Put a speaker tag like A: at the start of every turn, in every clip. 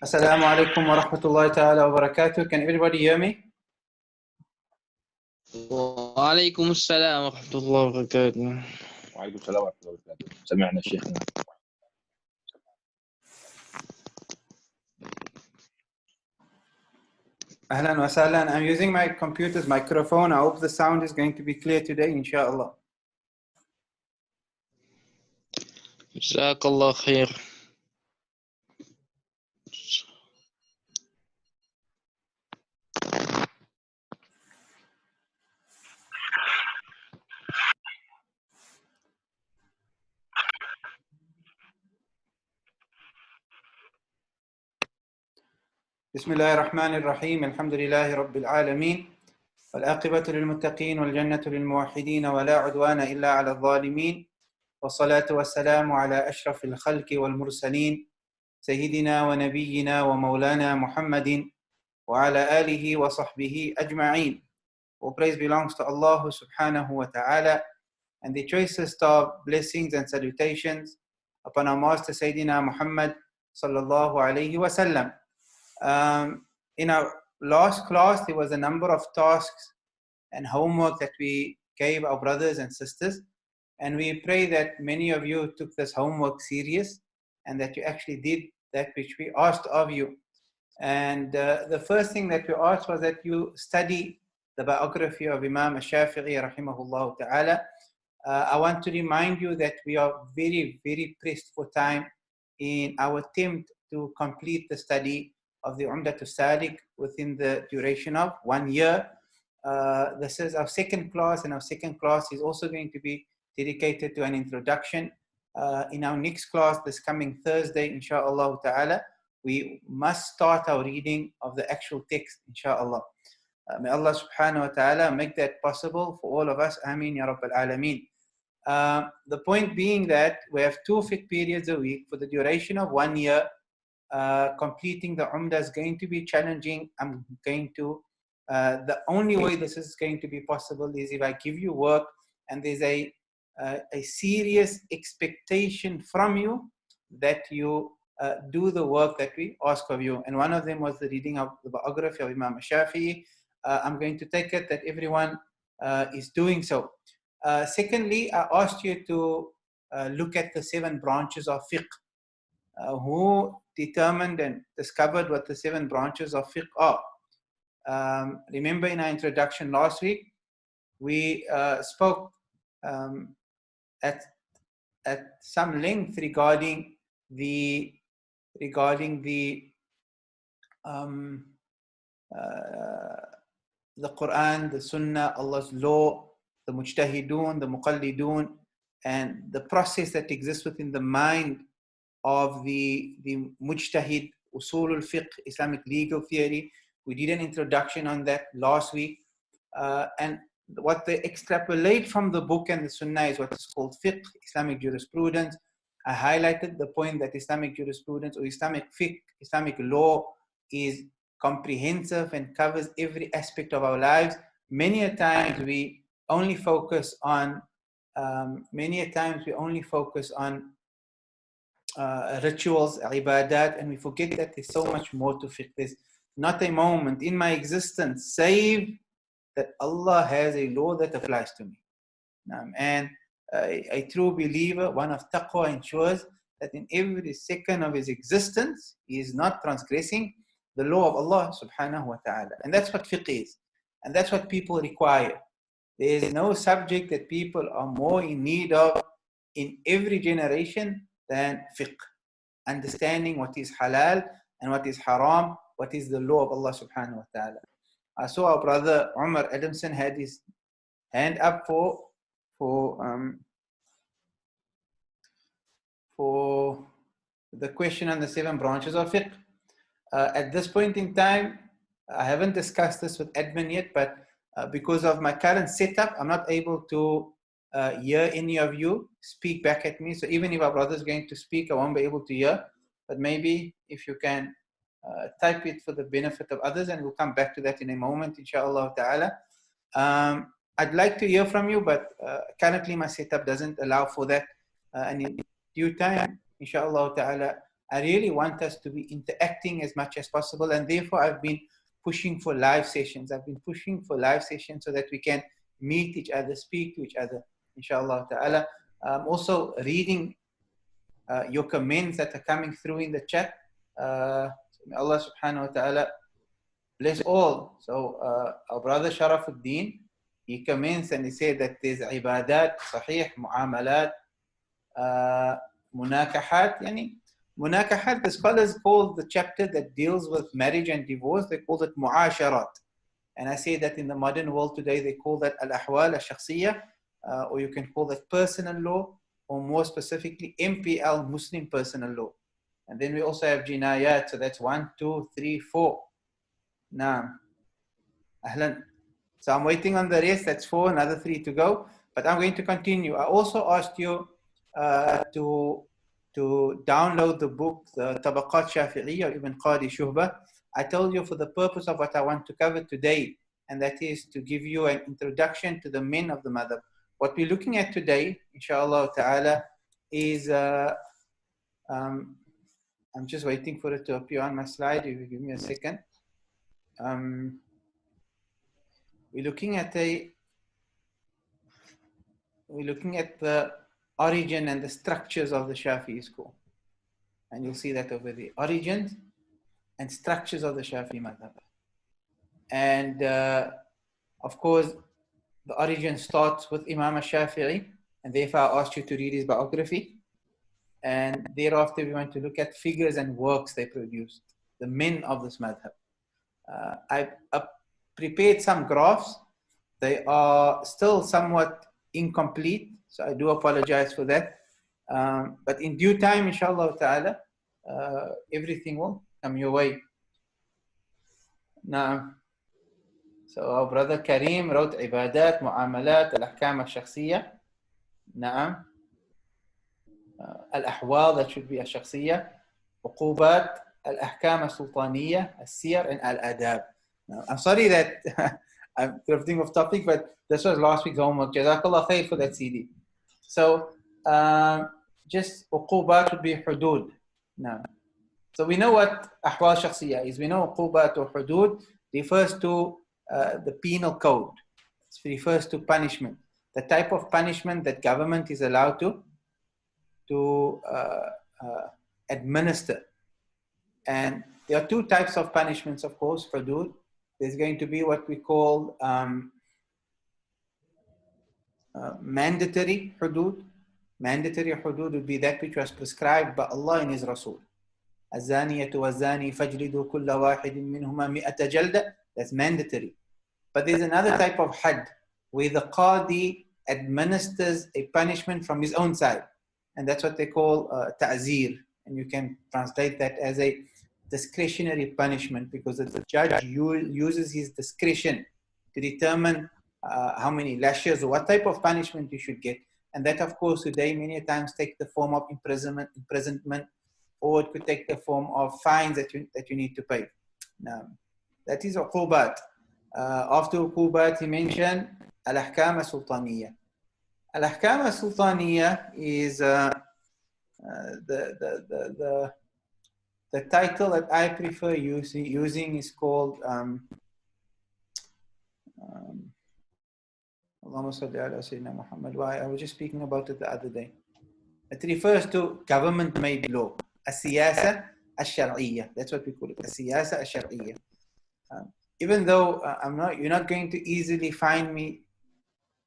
A: Assalamu alaikum wa rahmatullahi ta'ala wa barakatuh. Can everybody hear me?
B: وعليكم السلام ورحمة الله وبركاته.
C: وعليكم السلام ورحمة الله وبركاته. سمعنا شيخنا.
A: Ahlan wa sahlan. I'm using my computer's microphone. I hope the sound is going to be clear today, inshallah.
B: جزاك الله خير.
A: بسم الله الرحمن الرحيم. الحمد لله رب العالمين والعاقبة للمتقين والجنة للموحدين ولا عدوان إلا على الظالمين والصلاة والسلام على أشرف الخلق والمرسلين سيدنا ونبينا ومولانا محمد وعلى آله وصحبه أجمعين. All praise belongs to Allah subhanahu wa ta'ala, and the choicest of blessings and salutations upon our Master Sayyidina Muhammad sallallahu alayhi wa sallam. In our last class, there was a number of tasks and homework that we gave our brothers and sisters, and we pray that many of you took this homework serious and that you actually did that which we asked of you. And the first thing that we asked was that you study the biography of Imam Shafi'i rahimahullah ta'ala. I want to remind you that we are very, very pressed for time in our attempt to complete the study of the Umdat Salik within the duration of 1 year. This is our second class, and our second class is also going to be dedicated to an introduction. In our next class, this coming Thursday, insha'Allah ta'ala, we must start our reading of the actual text, insha'Allah. May Allah subhanahu wa ta'ala make that possible for all of us. Ameen ya Rabbil Alameen. The point being that we have 2 fiqh periods a week for the duration of 1 year. Completing the Umdah is going to be challenging. The only way this is going to be possible is if I give you work and there's a serious expectation from you that you do the work that we ask of you. And one of them was the reading of the biography of Imam Shafi'i. I'm going to take it that everyone is doing so. Secondly, I asked you to look at the 7 branches of fiqh. Who determined and discovered what the 7 branches of fiqh are? Remember in our introduction last week, we spoke at some length regarding the Quran, the Sunnah, Allah's law, the mujtahidun, the muqallidun, and the process that exists within the mind of the mujtahid, usulul fiqh, Islamic legal theory. We did an introduction on that last week. And what they extrapolate from the book and the Sunnah is what is called fiqh, Islamic jurisprudence. I highlighted the point that Islamic jurisprudence or Islamic fiqh, Islamic law, is comprehensive and covers every aspect of our lives. Many a times we only focus on rituals, ibadat, and we forget that there's so much more to fiqh. There's not a moment in my existence save that Allah has a law that applies to me. And a true believer, one of taqwa, ensures that in every second of his existence, he is not transgressing the law of Allah subhanahu wa ta'ala. And that's what fiqh is. And that's what people require. There is no subject that people are more in need of in every generation than fiqh. Understanding what is halal and what is haram, what is the law of Allah subhanahu wa ta'ala. I saw our brother Umar Adamson had his hand up for the question on the 7 branches of fiqh. At this point in time, I haven't discussed this with admin yet, but because of my current setup, I'm not able to hear any of you speak back at me. So even if our brother is going to speak, I won't be able to hear. But maybe if you can type it for the benefit of others, and we'll come back to that in a moment, inshallah ta'ala. I'd like to hear from you, but currently my setup doesn't allow for that. And in due time, inshallah ta'ala, I really want us to be interacting as much as possible, and therefore I've been pushing for live sessions. I've been pushing for live sessions so that we can meet each other, speak to each other, inshallah ta'ala. Also reading your comments that are coming through in the chat. May Allah subhanahu wa ta'ala bless all. So our brother Sharafuddin, he comments and he said that there's ibadat, sahih, mu'amalat, munakahat. Yani, munakahat, the scholars call the chapter that deals with marriage and divorce, they call it mu'asharat. And I say that in the modern world today, they call that al-ahwal al-shakhsiyah, or you can call that personal law, or more specifically, MPL, Muslim personal law. And then we also have jinayat, so that's 1, 2, 3, 4. Naam. Ahlan. So I'm waiting on the rest, that's 4, another 3 to go. But I'm going to continue. I also asked you to download the book, the Tabaqat Shafi'i of Ibn Qadi Shuhbah. I told you for the purpose of what I want to cover today, and that is to give you an introduction to the men of the Madhhab. What we're looking at today, inshallah ta'ala, is, I'm just waiting for it to appear on my slide. If you give me a second. We're looking at the origin and the structures of the Shafi'i school. And you'll see that over the origins and structures of the Shafi'i Madhhab. And of course, the origin starts with Imam al-Shafi'i, and therefore I asked you to read his biography. And thereafter, we want to look at figures and works they produced, the men of this madhab. I prepared some graphs. They are still somewhat incomplete, so I do apologize for that. But in due time, inshallah ta'ala, everything will come your way. Now, so our brother Kareem wrote Ibadat, Mu'amalat, Al-Ahkam al-Shakhsiyah. Na'am. Al-Ahwal, that should be al-Shakhsiyah. Uqubat, Al-Ahkam al-Sultaniyah, Al-Siyar, and Al-Adab. Now, I'm sorry that I'm drifting off topic, but this was last week's homework. Jazakallah khair for that CD. So, just Uqubat would be Hudud. Now, so we know what Ahwal Shakhsiyah is. We know Uqubat or Hudud refers to the penal code. It refers to punishment, the type of punishment that government is allowed to administer. And there are two types of punishments, of course, hudud. There's going to be what we call mandatory hudud. Mandatory hudud would be that which was prescribed by Allah and His Rasul. الزانية والزاني فاجلدوا كل واحد منهما 100 جلدة. That's mandatory. But there's another type of had where the qadi administers a punishment from his own side. And that's what they call ta'zir. And you can translate that as a discretionary punishment, because the judge uses his discretion to determine how many lashes or what type of punishment you should get. And that, of course, today many times take the form of imprisonment, or it could take the form of fines that you need to pay. Now, that is uqubat. After uqubat, he mentioned al-ahkam al-sultaniyah. Al-ahkam al-sultaniyah is the title that I prefer using is called Allahumma salli ala Sayyidina Muhammad. I was just speaking about it the other day. It refers to government-made law, as-siyasa al-shar'iyyah. That's what we call it, as-siyasa al-shar'iyyah. Even though you're not going to easily find me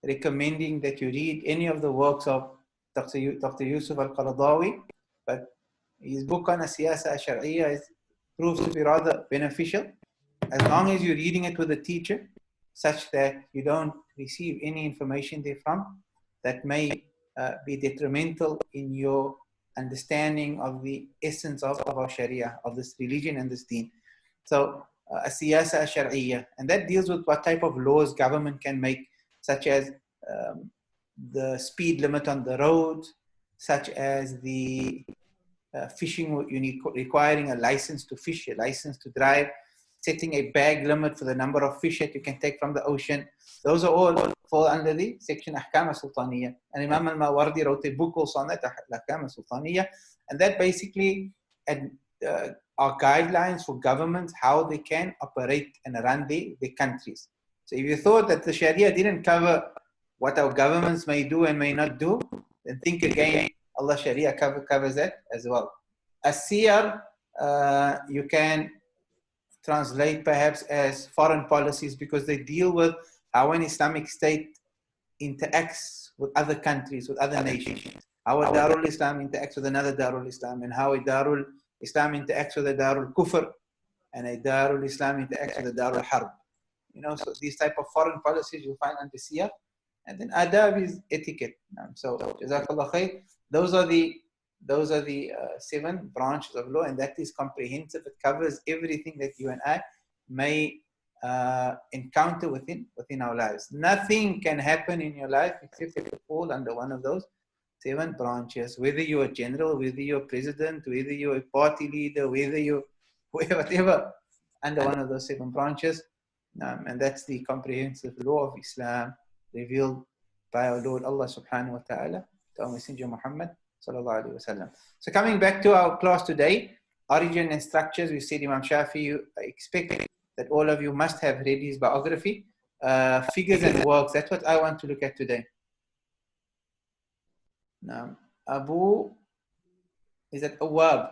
A: recommending that you read any of the works of Dr. Yusuf al-Qaradawi, but his book on as-siyasa al-shar'iyyah proves to be rather beneficial, as long as you're reading it with a teacher, such that you don't receive any information therefrom that may be detrimental in your understanding of the essence of our Sharia, of this religion and this deen. So, as-siyasa al-shar'iyyah, and that deals with what type of laws government can make, such as the speed limit on the roads, such as the fishing, requiring a license to fish, a license to drive, setting a bag limit for the number of fish that you can take from the ocean. Those are all fall under the section Ahkam al-Sultaniyah. And Imam al-Mawardi wrote a book also on that, Ahkam al-Sultaniyah. And that basically are guidelines for governments how they can operate and run their countries. So if you thought that the Sharia didn't cover what our governments may do and may not do, then think again. Allah Sharia covers that as well. As-siyar, you can translate perhaps as foreign policies, because they deal with how an Islamic state interacts with other countries, with other nations. How a Darul Islam interacts with another Darul Islam, and how a Darul Islam interacts with a Darul Kufr, and a Darul Islam interacts with a Darul Harb. So these type of foreign policies you find under siyar. And then adab is etiquette. So Jazakallah khair. Those are the 7 branches of law, and that is comprehensive. It covers everything that you and I may encounter within our lives. Nothing can happen in your life except if you fall under one of those 7 branches. Whether you're a general, whether you're a president, whether you're a party leader, whether you're whatever, under one of those 7 branches. And that's the comprehensive law of Islam revealed by our Lord Allah subhanahu wa ta'ala to our Messenger Muhammad sallallahu alaihi wasallam. So coming back to our class today, origin and structures, we said Imam Shafi'i, I expect that all of you must have read his biography. Figures and works, that's what I want to look at today. Now, Abu, is it Awab?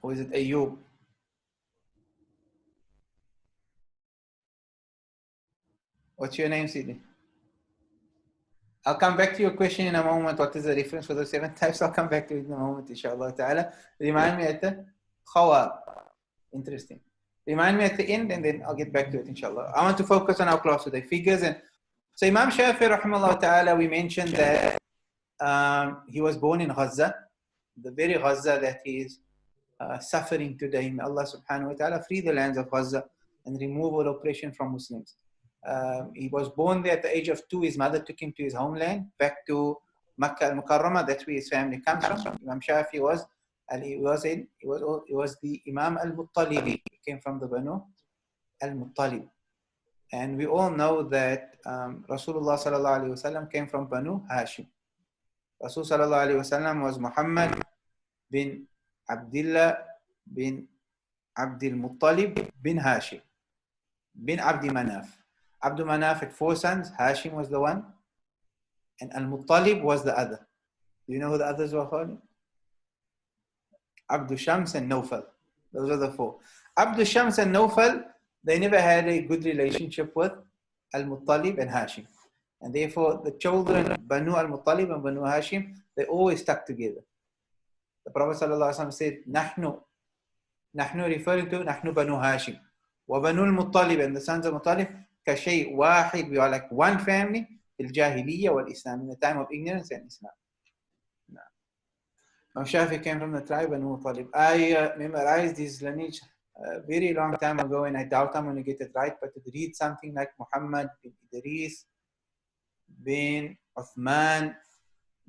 A: Or is it Ayub? What's your name, Sidi? I'll come back to your question in a moment. What is the reference for those 7 types? I'll come back to it in a moment, inshallah ta'ala. Remind me at the khawab. Interesting. Remind me at the end, and then I'll get back to it, inshallah. I want to focus on our class today, figures. And so Imam Shafi'i, rahimahullah ta'ala, we mentioned that he was born in Gaza, the very Gaza that he is suffering today. May Allah subhanahu wa ta'ala free the lands of Gaza and remove all oppression from Muslims. He was born there at the age of 2. His mother took him to his homeland, back to Makkah al-Mukarramah. That's where his family comes from. Imam Shafi was the Imam al-Muttalibi. He came from the Banu al-Muttalib. And we all know that Rasulullah sallallahu alaihi wasallam came from Banu Hashim. Rasul sallallahu alaihi wasallam was Muhammad bin Abdullah bin Abdul Muttalib bin Hashim bin Abdi Manaf. Abdul Manaf had 4 sons. Hashim was the one, and Al-Muttalib was the other. Do you know who the others were called? Abdul Shams and Nawfal. Those are the 4. Abdul Shams and Nawfal, they never had a good relationship with Al-Muttalib and Hashim. And therefore, the children, Banu Al-Muttalib and Banu Hashim, they always stuck together. The Prophet ﷺ said, Nahnu referring to Nahnu Banu Hashim. Wa Banu Al-Muttalib, and the sons of Muttalib, Kashay Wahid, we are like one family, Fil Jahiliyyah wal Islam, in the time of ignorance and Islam. Imam Shafi came from the tribe of Muttalib. I memorized his lineage a very long time ago, and I doubt I'm going to get it right, but to read something like Muhammad bin Idris bin Uthman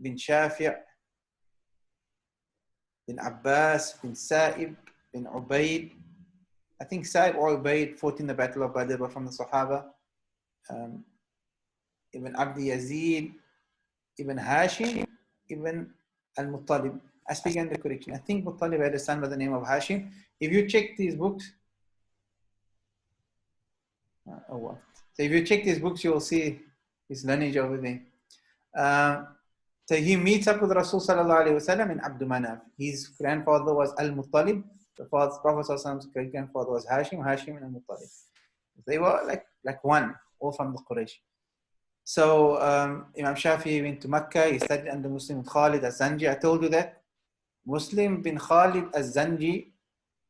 A: bin Shafi' bin Abbas bin Sa'ib bin Ubaid. I think Sa'ib or Ubaid fought in the Battle of Badr from the Sahaba. Ibn Abdi Yazid, Ibn Hashim, Ibn Al-Muttalib. I speak under correction. I think Muttalib had a son by the name of Hashim. If you check these books, so if you check these books, you will see his lineage over there. So he meets up with Rasul sallallahu alaihi wasallam in Abdul Manaf. His grandfather was Al-Muttalib. The Prophet's great grandfather was Hashim and Al-Muttalib. They were like one, all from the Quraysh. So Imam Shafi went to Mecca. He studied under Muslim Khalid al-Zanji. I told you that. Muslim bin Khalid al-Zanji.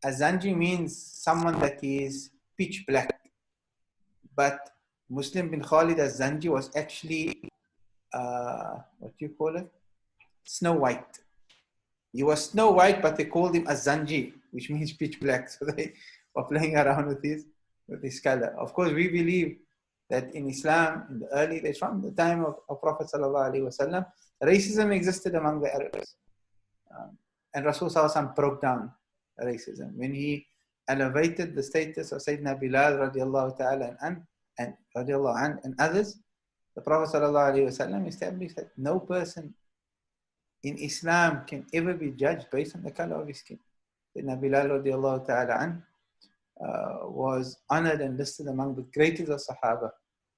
A: Al-Zanji means someone that is pitch black. But Muslim bin Khalid al-Zanji was actually, what do you call it? Snow White. He was Snow White, but they called him al-Zanji, which means pitch black. So they were playing around with his color. Of course, we believe that in Islam, in the early days, from the time of Prophet sallallahu alaihi wasallam, racism existed among the Arabs. And Rasul sallallahu alaihi wasallam broke down racism when he elevated the status of Sayyidina Bilal radiallahu ta'ala and radiallahu and others. The Prophet sallallahu alaihi wasallam established that no person in Islam can ever be judged based on the color of his skin. Sayyidina Bilal radiallahu ta'ala an was honored and listed among the greatest of Sahaba,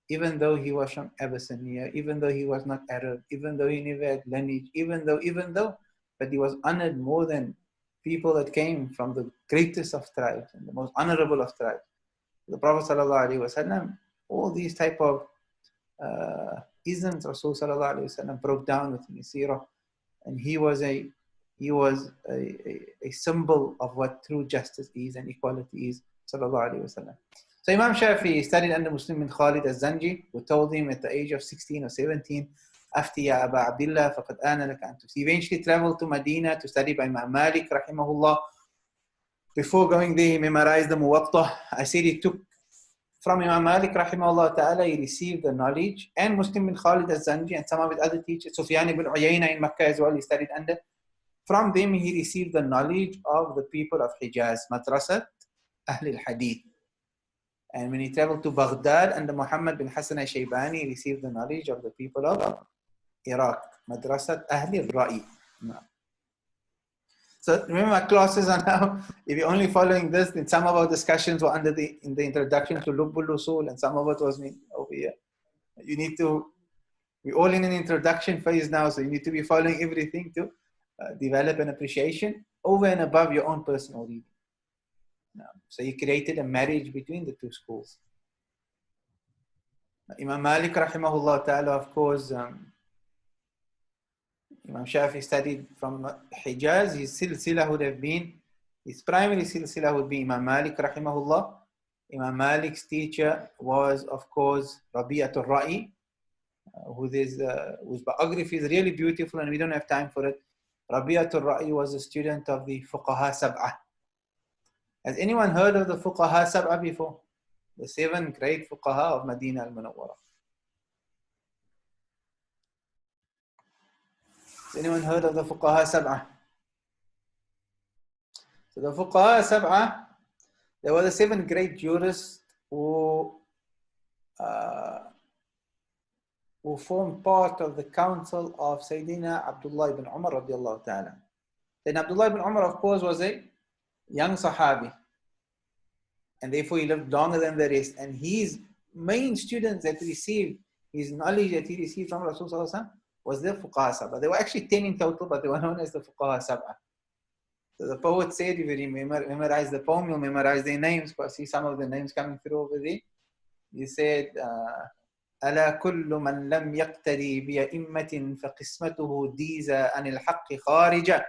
A: even though he was from Abyssinia, even though he was not Arab, even though he never had lineage, even though, but he was honored more than people that came from the greatest of tribes and the most honorable of tribes. The Prophet sallallahu alaihi wasallam, all these type of isms Rasul sallallahu alaihi wasallam broke down with his seerah, and he was a symbol of what true justice is and equality is, sallallahu alaihi wasallam. So Imam Shafi'i studied under Muslim bin Khalid al-Zanji, who told him at the age of 16 or 17, "Afti ya Aba Abdullah, faqad ana laka an tufti." He eventually traveled to Medina to study by Imam Malik, rahimahullah. Before going there, he memorized the Muwatta. I said he took from Imam Malik, rahimahullah ta'ala, he received the knowledge, and Muslim bin Khalid al-Zanji and some of his other teachers, Sufyan ibn Uyayna in Makkah as well, he studied under. From them, he received the knowledge of the people of Hijaz, Madrasat Ahl al-Hadith. And when he traveled to Baghdad under Muhammad bin Hassan al-Shaybani, he received the knowledge of the people of Iraq, Madrasat Ahl al-Ra'i. So remember, my classes are now, if you're only following this, then some of our discussions were in the introduction to Lubbul Usul, and some of it was over here. You need to, we're all in an introduction phase now, so you need to be following everything to develop an appreciation over and above your own personal reading. So he created a marriage between the two schools. Imam Malik rahimahullah ta'ala, of course, Imam Shafi'i studied from Hijaz. His silsila would have been, his primary silsila would be Imam Malik rahimahullah. Imam Malik's teacher was, of course, Rabi'atul Ra'i, whose biography is really beautiful and we don't have time for it. Rabi'atul Ra'i was a student of the Fuqaha Sab'ah. Has anyone heard of the Fuqaha Sab'ah before? The 7 great Fuqaha of Medina al-Munawwara. Has anyone heard of the Fuqaha Sab'ah? So the Fuqaha Sab'ah, there were the 7 great jurists who formed part of the council of Sayyidina Abdullah ibn Umar radiallahu ta'ala. Then Abdullah ibn Umar, of course, was a young Sahabi, and therefore he lived longer than the rest. And his main students that received his knowledge that he received from Rasulullah was the Fuqaha Sab'ah. There were actually 10 in total, but they were known as the Fuqaha Sab'ah. So the poet said, if you memorize the poem, you'll memorize their names, because see some of the names coming through over there. He said, ألا كل من لم يقتدي بأئمة فقسمته ديزا عن الحق خارجة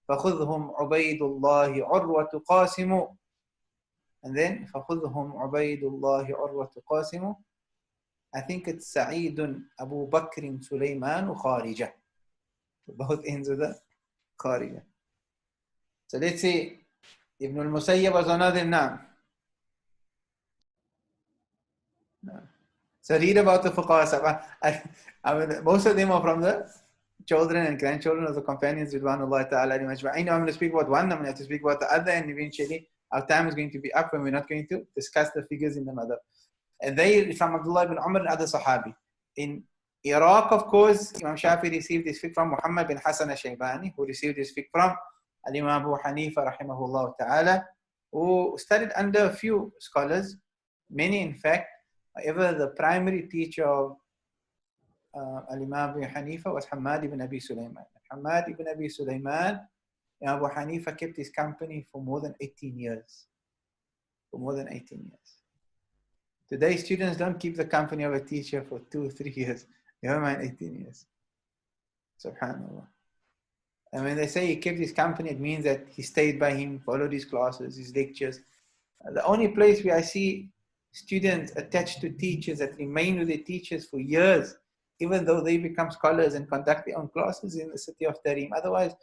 A: فخذهم عبيد الله عروة قاسم. And then فخذهم عبيد الله عروة قاسم. I think it's سعيد أبو بكر سليمان خارجة. Both ends of the خارجة. So let's say Ibn al-Musayyab was another name. No. So read about the Fuqaha Sab'ah. I mean, most of them are from the children and grandchildren of the companions, Ridwanullah ta'ala. I know I'm going to speak about one, I'm going to have to speak about the other, and eventually our time is going to be up and we're not going to discuss the figures in the Madhhab. And they from Abdullah ibn Umar and other Sahabi. In Iraq, of course, Imam Shafi'i received his fiqh from Muhammad bin Hassan al-Shaybani, who received his fiqh from Al-Imam Abu Hanifa rahimahullah ta'ala, who studied under a few scholars, many in fact. However, the primary teacher of Al-Imam Abu Hanifa was Hamad ibn Abi Sulaiman. Hamad ibn Abi Sulaiman, Abu Hanifa kept his company for more than 18 years. For more than 18 years. Today, students don't keep the company of a teacher for 2 or 3 years. Never mind 18 years. Subhanallah. And when they say he kept his company, it means that he stayed by him, followed his classes, his lectures. The only place where I see students attached to teachers that remain with their teachers for years, even though they become scholars and conduct their own classes in the city of Tarim. Otherwise,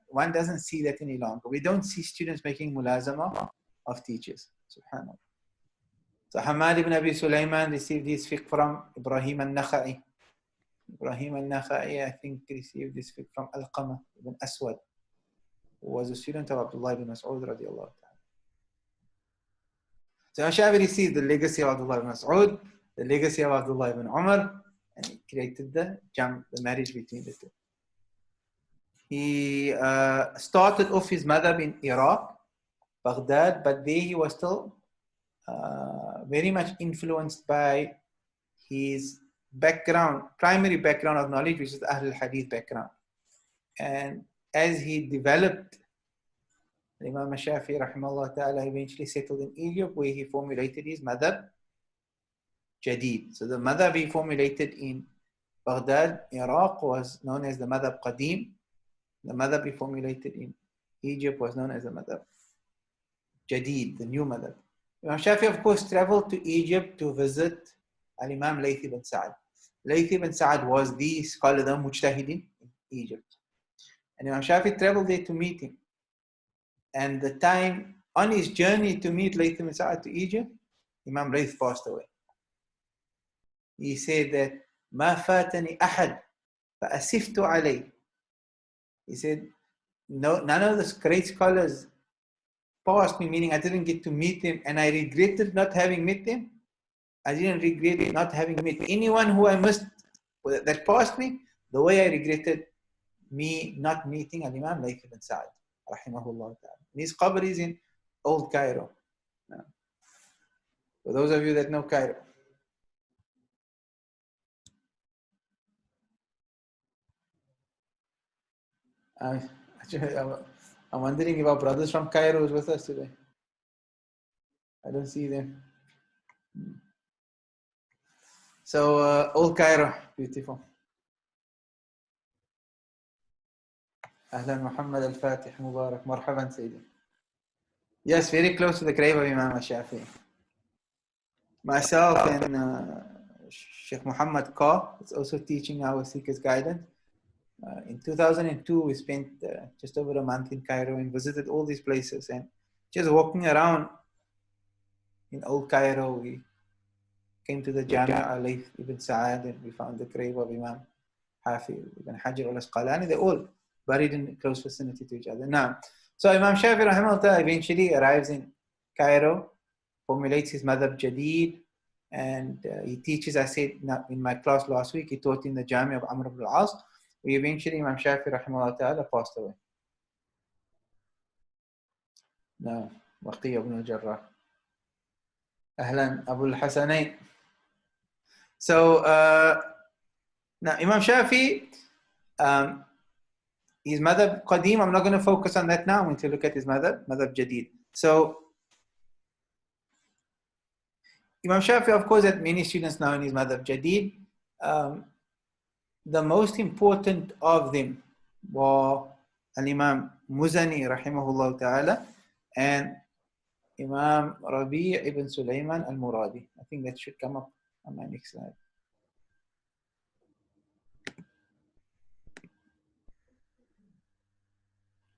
A: one doesn't see that any longer. We don't see students making mulazama of teachers. Subhanallah. So Hamad ibn Abi Sulaiman received his fiqh from Ibrahim al-Nakha'i. Ibrahim al-Nakha'i, I think, received his fiqh from Al-Qama ibn Aswad, who was a student of Abdullah ibn Mas'ud radiallahu ta'ala. So Shafi'i received the legacy of Abdullah ibn Mas'ud, the legacy of Abdullah ibn Umar, and he created the marriage between the two. He started off his madhab in Iraq, Baghdad, but there he was still very much influenced by his background, primary background of knowledge, which is the Ahl al-Hadith background. And as he developed, Imam Shafi'i rahimahullah ta'ala eventually settled in Egypt, where he formulated his madhab Jadid. So the madhab he formulated in Baghdad, Iraq, was known as the madhab Qadim. The madhab he formulated in Egypt was known as the madhab Jadid, the new madhab. Imam Shafi'i, of course, traveled to Egypt to visit Al-Imam Layth ibn Sa'ad. Layth ibn Sa'ad was the scholar, the mujtahidin in Egypt. And Imam Shafi'i traveled there to meet him. And the time on his journey to meet Layth ibn Sa'ad to Egypt, Imam Layth passed away. He said that ما فاتني أحد فأسفت عليه. He said, no, none of the great scholars passed me, meaning I didn't get to meet them, and I regretted not having met them. I didn't regret not having met anyone who I missed that passed me, the way I regretted me not meeting Al-Imam Layth ibn Sa'ad, rahimahullah ta'ala. His qabr is in Old Cairo. For those of you that know Cairo. I'm wondering if our brothers from Cairo is with us today. I don't see them. So, Old Cairo, beautiful. Ahlan Muhammad al-Fatih, Mubarak, Marhaban Sayyidi. Yes, very close to the grave of Imam Shafi'i. Myself and Sheikh Muhammad Ka is also teaching our Seekers Guidance. In 2002, we spent just over a month in Cairo and visited all these places. And just walking around in Old Cairo, we came to the Jami' Layth ibn Sa'ad, and we found the grave of Imam Hafiz ibn Hajar al-Asqalani. They're all buried in close vicinity to each other. Now, so Imam Shafi'i rahimahullah eventually arrives in Cairo, formulates his madhab Jadid, and he teaches, I said in my class last week, he taught in the Jami' of Amr ibn al-As. We eventually, Imam Shafi'i rahimahullah ta'ala passed away. No, Waqi ibn al-Jarrah. Ahlan, Abu al-Hasanayn. So, now Imam Shafi'i, his madhab Qadim, I'm not going to focus on that now. I'm going to look at his madhab Jadid. So, Imam Shafi'i, of course, had many students now in his madhab Jadid. The most important of them were Al-Imam Muzani rahimahullah ta'ala and Imam Rabi' ibn Sulaiman al-Muradi. I think that should come up on my next slide.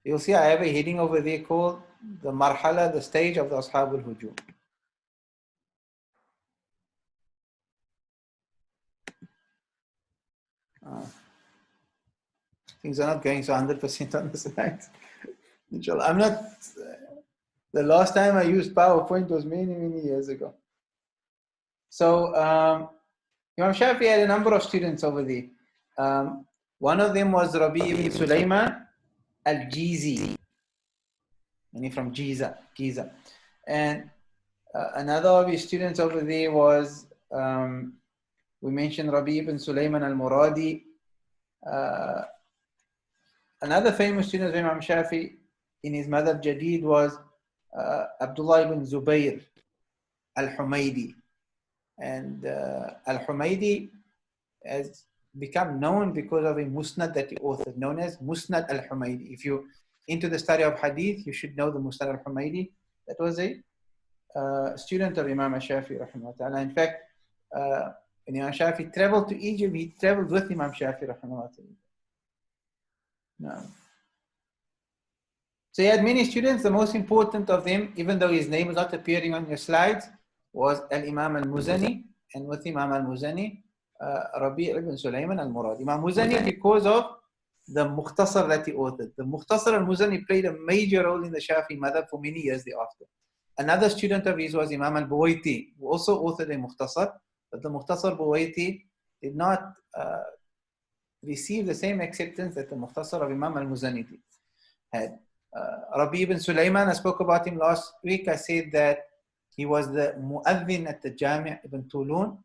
A: You'll see I have a heading over there called the Marhala, the stage of the Ashab al-Hujum. Things are not going so 100% on the slides. Inshallah. I'm not, the last time I used PowerPoint was many years ago. So, Imam Shafi'i had a number of students over there. One of them was Rabi' ibn Sulaiman al-Jizi, and from Giza. And another of his students over there was, we mentioned Rabi' ibn Sulaiman al-Muradi. Another famous student of Imam Shafi'i in his madhab Jadid was Abdullah ibn Zubayr al-Humaydi. And al-Humaydi has become known because of a musnad that he authored, known as Musnad al-Humaydi. If you're into the study of hadith, you should know the Musnad al-Humaydi. That was a student of Imam Shafi'i rahimahullah ta'ala. In fact, when Imam Shafi'i traveled to Egypt, he traveled with Imam Shafi'i rahimahullah ta'ala. No. So he had many students. The most important of them, even though his name is not appearing on your slides, was Al-Imam al-Muzani, and with Imam al-Muzani, Rabi' ibn Sulaiman al-Muradi. Imam Muzani, because of the Mukhtasar that he authored. The Mukhtasar al-Muzani played a major role in the Shafi'i madhab for many years thereafter. Another student of his was Imam al-Buwaiti, who also authored a Mukhtasar, but the Mukhtasar Buwaiti did not received the same acceptance that the Mukhtasar of Imam al-Muzani had. Rabi ibn Sulaiman, I spoke about him last week. I said that he was the mu'adhin at the Jami' ibn Tulun,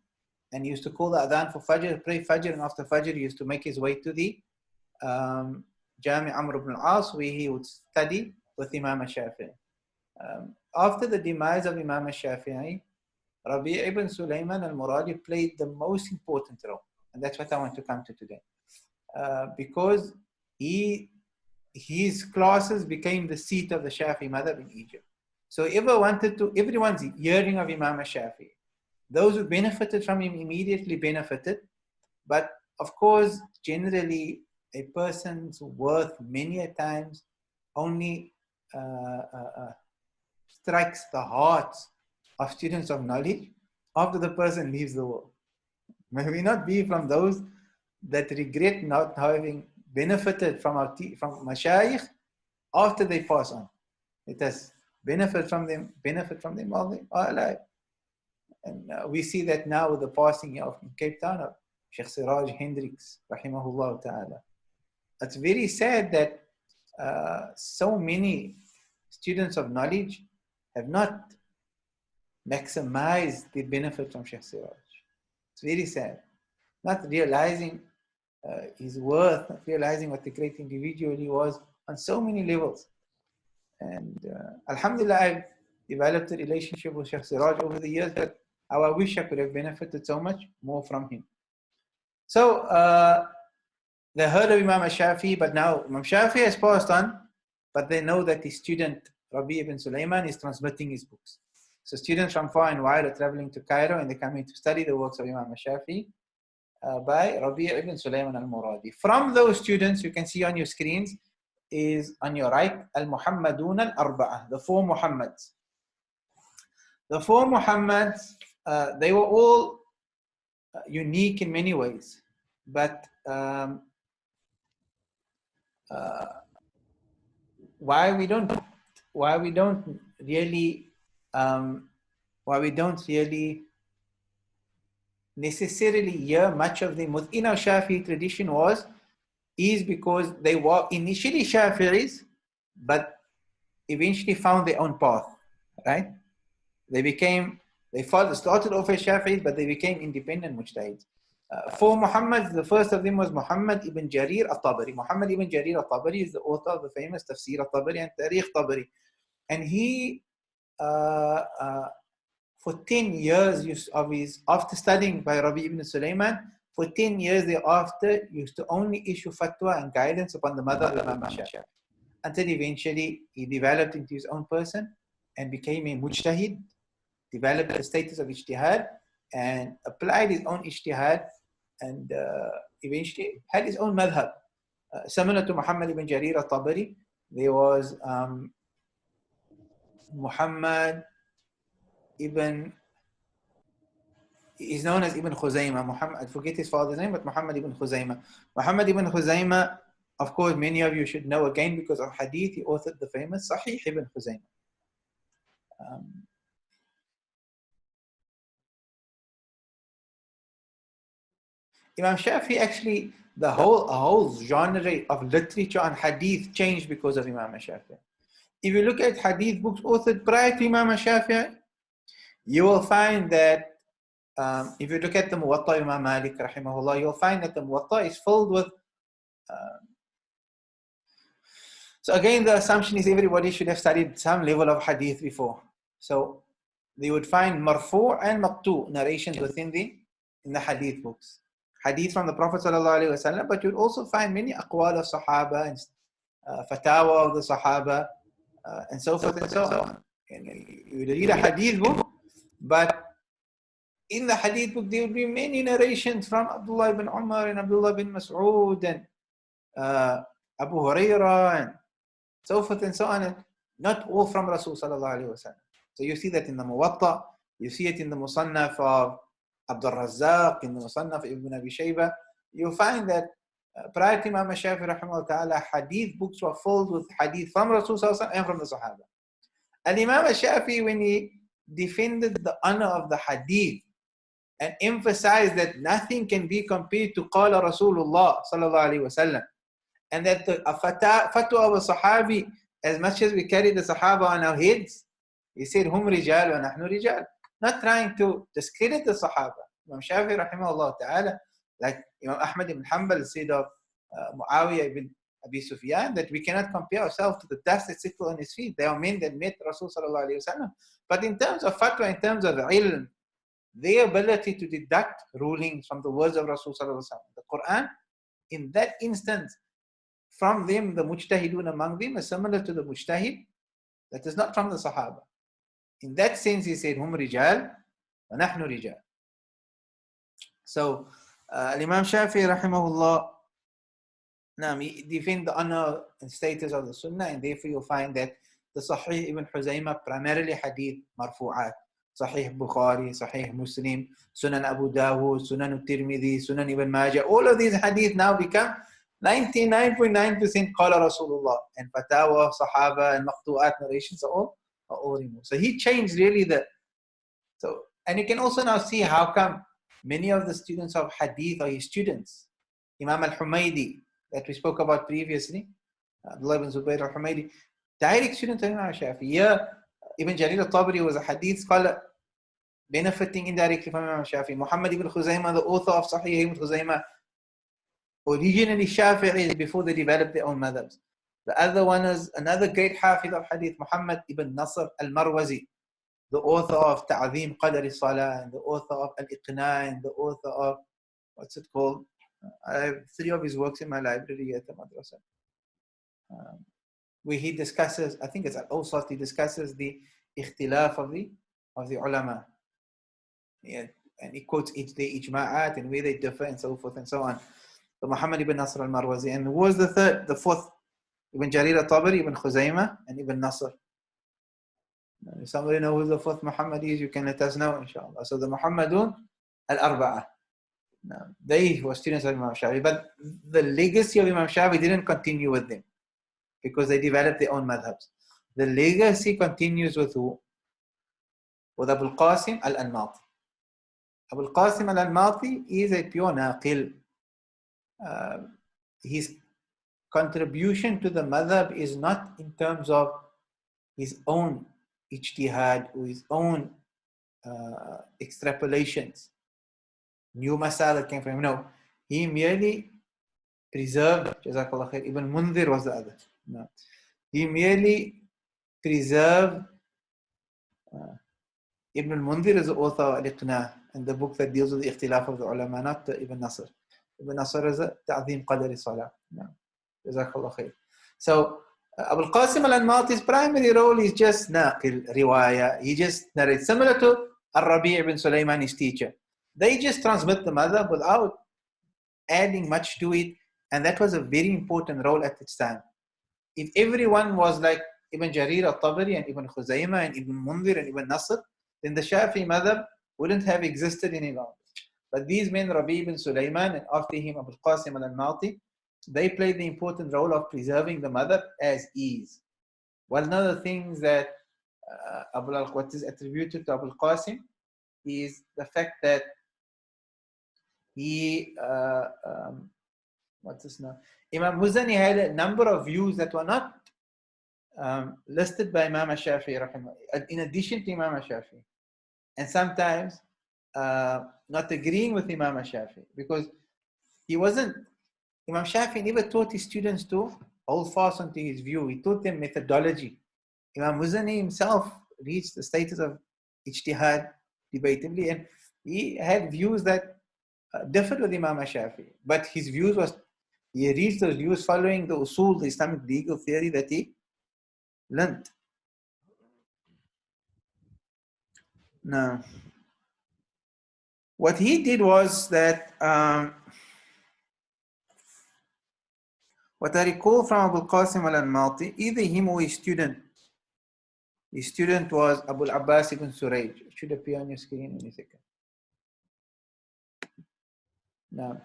A: and he used to call the adhan for Fajr, pray Fajr, and after Fajr he used to make his way to the Jami' Amr ibn al-As, where he would study with Imam al-Shafi'i. After the demise of Imam al-Shafi'i, Rabi' ibn Sulaiman al-Muradi played the most important role, and that's what I want to come to today. Because his classes became the seat of the Shafi'i Madhhab in Egypt. So everyone's hearing of Imam al-Shafi'i. Those who benefited from him immediately benefited, but of course, generally, a person's worth many a times only strikes the hearts of students of knowledge after the person leaves the world. May we not be from those that regret not having benefited from mashayikh after they pass on. Let us benefit from them while they are alive. And we see that now with the passing of Cape Town of Sheikh Siraj Hendricks, rahimahullah ta'ala. It's very sad that so many students of knowledge have not maximized the benefit from Sheikh Siraj. It's very sad. Not realizing his worth, not realizing what a great individual he was on so many levels. And alhamdulillah, I've developed a relationship with Sheikh Siraj over the years that how I wish I could have benefited so much more from him. So they heard of Imam al-Shafi'i, but now Imam Shafi'i has passed on, but they know that his student Rabi ibn Sulaiman is transmitting his books. So students from far and wide are traveling to Cairo and they're coming to study the works of Imam al-Shafi'i by Rabi ibn Sulaiman al-Muradi. From those students, you can see on your screens, is on your right, al-Muhammadun al-Arba'ah, the four Muhammads. The four Muhammads, they were all unique in many ways, but why we don't really necessarily hear much of them within our Shafi'i tradition is because they were initially Shafi'is, but eventually found their own path, right? They started off as Shafi'is, but they became independent mujtahids. For Muhammad, the first of them was Muhammad ibn Jarir al-Tabari. Muhammad ibn Jarir al-Tabari is the author of the famous Tafsir al-Tabari and Tariq Tabari. And he, for 10 years after studying by Rabi ibn Sulaiman, for 10 years thereafter, used to only issue fatwa and guidance upon the Madhhab of Imam Shafi'i, until eventually he developed into his own person and became a mujtahid, developed the status of ijtihad and applied his own ijtihad and eventually had his own madhhab. Similar to Muhammad ibn Jarir al-Tabari, there was Muhammad ibn, he's known as Ibn Khuzaymah. I forget his father's name, but Muhammad ibn Khuzaymah. Muhammad ibn Khuzaymah, of course, many of you should know again because of hadith, he authored the famous Sahih ibn Khuzaymah. Imam Shafi'i actually, a whole genre of literature on hadith changed because of Imam Shafi'i. If you look at hadith books authored prior to Imam Shafi'i, you will find that if you look at the Muwatta Imam Malik rahimahullah, you'll find that the Muwatta is filled with so again, the assumption is everybody should have studied some level of hadith before. So they would find marfu' and maqtu' narrations within in the hadith books. Hadith from the Prophet ﷺ, but you'd also find many aqwal of Sahaba and fatawa of the Sahaba and so forth and so on. And you would read a hadith book, but in the hadith book there would be many narrations from Abdullah ibn Umar and Abdullah ibn Mas'ud and Abu Hurairah and so forth and so on, and not all from Rasul sallallahu alaihi wasallam. So you see that in the Muwatta, you see it in the Musannaf of Abdul Razzaq, in the Musannaf of Ibn Abi Shayba. You find that prior to Imam Shafi'i rahimahullah ta'ala, hadith books were filled with hadith from Rasul sallallahu alaihi wasallam and from the Sahaba. And Imam Shafi'i, when he defended the honor of the hadith, and emphasize that nothing can be compared to Qala Rasulullah sallallahu alaihi wasallam, and that the fatwa of a Sahabi, as much as we carry the Sahaba on our heads, he said, Hum rijal wa nahnu rijal. Not trying to discredit the Sahaba. Imam Shafi'i rahimahullah ta'ala, like Imam Ahmad ibn Hanbal said of Muawiyah ibn Abi Sufyan, that we cannot compare ourselves to the dust that settled on his feet. They are men that met Rasul sallallahu alayhi wa sallam. But in terms of fatwa, in terms of ilm, their ability to deduct rulings from the words of Rasul sallallahu alayhi wa sallam, the Quran, in that instance, from them, the mujtahidun among them is similar to the mujtahid that is not from the Sahaba. In that sense, he said, Hum rijal wa nahnu rijal. So, Imam Shafi'i rahimahullah, he defend the honor and status of the Sunnah, and therefore you'll find that the Sahih ibn Huzaymah, primarily hadith marfu'at, Sahih Bukhari, Sahih Muslim, Sunan Abu Dawud, Sunan al-Tirmidhi, Sunan Ibn Majah, all of these hadith now become 99.9% Qala Rasulullah, and Fatawa, Sahaba, and Maqtu'at narrations are all removed. So he changed really and you can also now see how come many of the students of hadith are his students. Imam al-Humaydi, that we spoke about previously, Abdullah ibn Zubayr al-Humaydi, direct student of Imam Shafi'i. Here, Ibn Jarir al-Tabari was a hadith scholar, benefiting indirectly from Imam Shafi'i. Muhammad ibn Khuzaymah, the author of Sahih ibn Khuzaymah, originally Shafi'is before they developed their own madhabs. The other one is another great hafiz of hadith, Muhammad ibn Nasr al-Marwazi, the author of Ta'zim Qadr Salah, and the author of Al-Iqna, and the author of, what's it called? I have 3 of his works in my library at the madrasa. Where he discusses, I think it's Al-Awsat, he discusses the ikhtilaf of the ulama. Yeah, and he quotes the ijma'at and where they differ and so forth and so on. So Muhammad ibn Nasr al-Marwazi. And who was the fourth? Ibn Jarir al-Tabari, Ibn Khuzaymah, and Ibn Nasr. If somebody knows who the fourth Muhammad is, you can let us know, inshallah. So the Muhammadun al-Arba'ah. Now, they were students of Imam Shafi'i, but the legacy of Imam Shafi'i didn't continue with them because they developed their own madhabs. The legacy continues with who? With Abu al-Qasim al-Anmati. Abu al-Qasim al-Anmati is a pure naqil. His contribution to the madhab is not in terms of his own ijtihad or his own extrapolations. New masala came from him. No, he merely preserved, Jazakallah khair, Ibn Mundhir was the other. No. He merely preserved, Ibn al-Mundhir is the author of Al-Iqna, and the book that deals with the ikhtilaf of the ulama, not Ibn Nasr. Ibn Nasr is Ta'zim Qadr Salah. No. Jazakallah khair. So, Abu al-Qasim al-Anmati's primary role is just naqil, riwaya. He just narrates, similar to Al-Rabi' ibn Sulaiman, his teacher. They just transmit the madhab without adding much to it, and that was a very important role at its time. If everyone was like Ibn Jarir al-Tabari and Ibn Khuzaymah and Ibn Mundhir and Ibn Nasr, then the Shafi'i madhab wouldn't have existed any longer. But these men, Rabi' ibn Sulaiman and after him Abu al-Qasim al-Anmati, they played the important role of preserving the madhab as is. One of the things that what is attributed to Abu al-Qasim is the fact that he, what's this now? Imam Muzani had a number of views that were not listed by Imam Shafi'i, in addition to Imam Shafi'i. And sometimes not agreeing with Imam Shafi'i, because Imam Shafi'i never taught his students to hold fast onto his view. He taught them methodology. Imam Muzani himself reached the status of ijtihad, debatably, and he had views that differed with Imam Shafi'i. But his views he reached those views following the usul, the Islamic legal theory that he learned. Now, what he did was that, what I recall from Abu al-Qasim al-Anmati, either him or his student was Abu al-Abbas ibn Surayj. It should appear on your screen in a second. Now,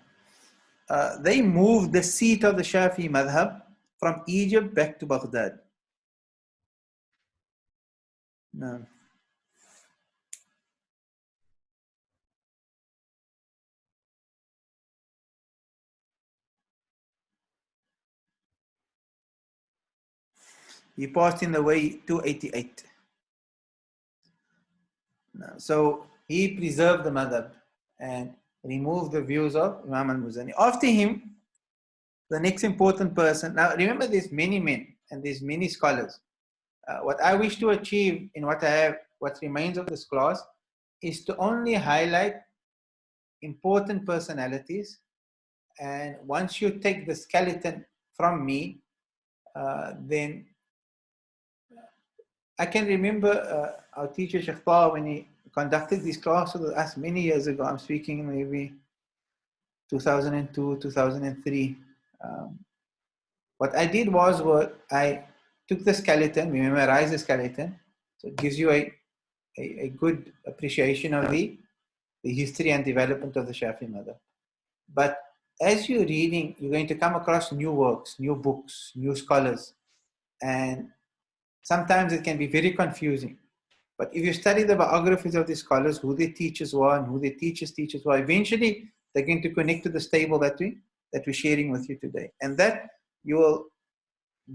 A: they moved the seat of the Shafi'i madhab from Egypt back to Baghdad. Now, He passed in the way 288. So he preserved the madhab and removed the views of Imam al-Muzani. After him, the next important person, now remember there's many men and there's many scholars. What I wish to achieve in what remains of this class is to only highlight important personalities, and once you take the skeleton from me, then I can remember our teacher Sheikh Taha, when he conducted these classes with us many years ago. I'm speaking maybe 2002, 2003. What I did was I took the skeleton, we memorized the skeleton, so it gives you a good appreciation of the history and development of the Shafi'i madhab. But as you're reading, you're going to come across new works, new books, new scholars, and sometimes it can be very confusing. But if you study the biographies of these scholars, who their teachers were and who their teachers' teachers were, eventually they're going to connect to this table that we're sharing with you today. And that you will,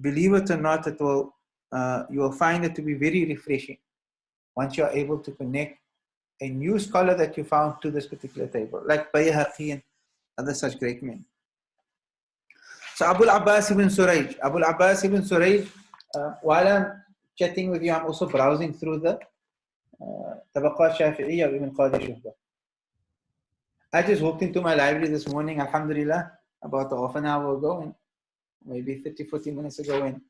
A: believe it or not, you will find it to be very refreshing once you are able to connect a new scholar that you found to this particular table, like Bayhaqi and other such great men. So Abu al-Abbas ibn Surayj, while I'm chatting with you, I'm also browsing through the Tabaqat Shafi'iyya of Ibn Qadi Shuhba. I just walked into my library this morning, alhamdulillah, about half an hour ago, and maybe 30, 40 minutes ago, and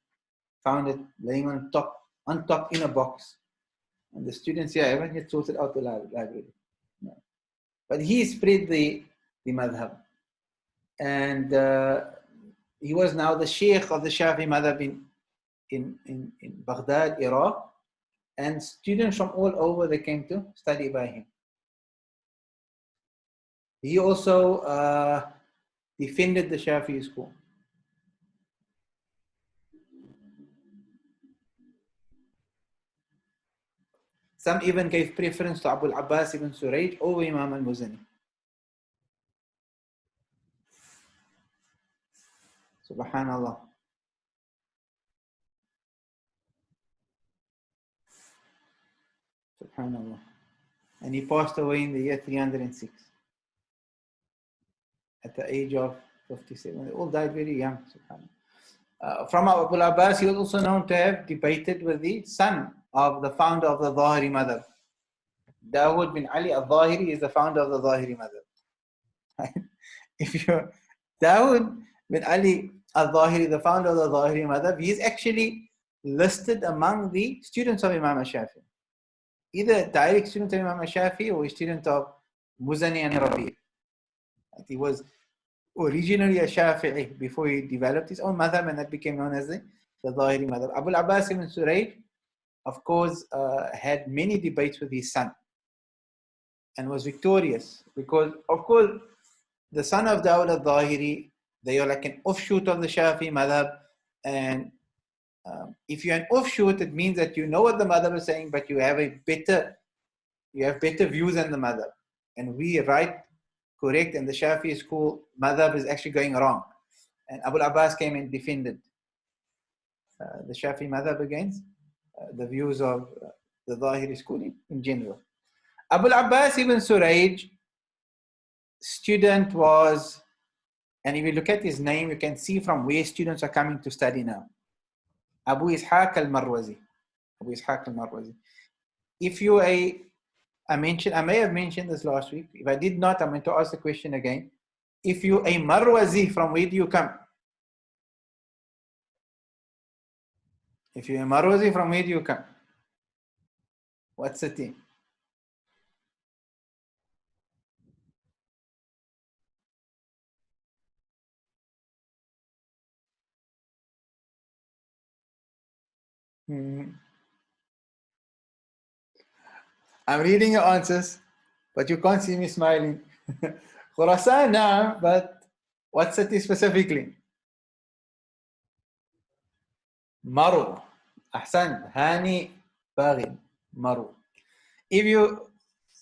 A: found it laying on top in a box. And the students here haven't yet sorted out the library. No. But he spread the madhab. And he was now the sheikh of the Shafi'i madhab in Baghdad, Iraq. And students from all over, they came to study by him. He also defended the Shafi'i school. Some even gave preference to Abu al-Abbas ibn Surayj over Imam al-Muzani. Subhanallah. Subhanallah. And he passed away in the year 306 at the age of 57. They all died very young. Subhanallah. From Abu al-Abbas, he was also known to have debated with the son of the founder of the Zahiri madhab. Dawood bin Ali al-Zahiri is the founder of the Zahiri madhab. If you're Dawood bin Ali al-Zahiri, the founder of the Zahiri madhab, he is actually listed among the students of Imam al-Shafi'i. Either a direct student of Imam al-Shafi'i or a student of Muzani and Rabi'. He was originally a Shafi'i before he developed his own madhab, and that became known as the Zahiri madhab. Abu al-Abbas ibn Surayj, of course, had many debates with his son and was victorious because, of course, the son of Dawud al-Zahiri, they are like an offshoot of the Shafi'i madhab, and if you're an offshoot, it means that you know what the madhab is saying, but you have better views than the madhab. And we write correct, and the Shafi'i school madhab is actually going wrong. And Abu al-Abbas came and defended the Shafi'i madhab against the views of the Zahiri school in general. Abu al-Abbas ibn Surayj student was, and if you look at his name, you can see from where students are coming to study now. Abu Ishaq al-Marwazi. Abu Ishaq al-Marwazi. If you I may have mentioned this last week. If I did not, I'm going to ask the question again. If you a Marwazi, from where do you come? If you're a Marwazi, from where do you come? What city? I'm reading your answers, but you can't see me smiling. Khurasan, nah, but what city specifically? Maru. Ahsan. Hani Baghi. Maru. If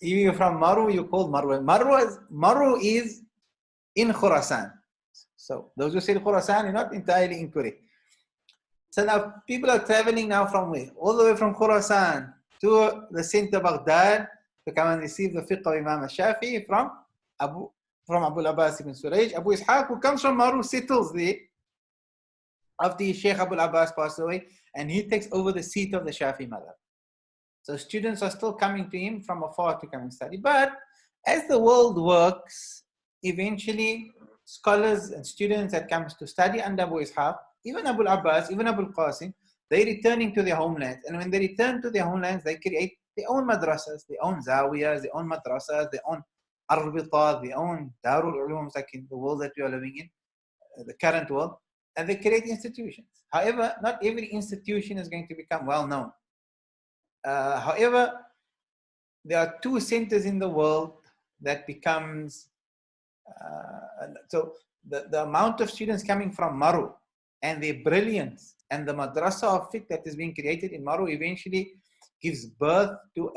A: you're from Maru, you call Maru. Maru is in Khurasan. So those who say Khurasan are not entirely incorrect. So now people are traveling now from where? All the way from Khurasan to the center Baghdad to come and receive the fiqh of Imam al-Shafi'i from Abu al-Abbas ibn Suraj. Abu Ishaq, who comes from Maru, settles there after Sheikh Abu al-Abbas passed away, and he takes over the seat of the Shafi'i madhab. So students are still coming to him from afar to come and study. But as the world works, eventually scholars and students that comes to study under Abu Ishaq, even Abu al-Abbas, even Abu al-Qasim, they're returning to their homelands. And when they return to their homelands, they create their own madrasas, their own zawiyas, their own madrasas, their own arbita, their own darul ulums, like in the world that we are living in, the current world. And they create institutions. However, not every institution is going to become well known. However, there are two centers in the world that becomes, so the amount of students coming from Maru and their brilliance and the madrasa of fiqh that is being created in Maru eventually gives birth to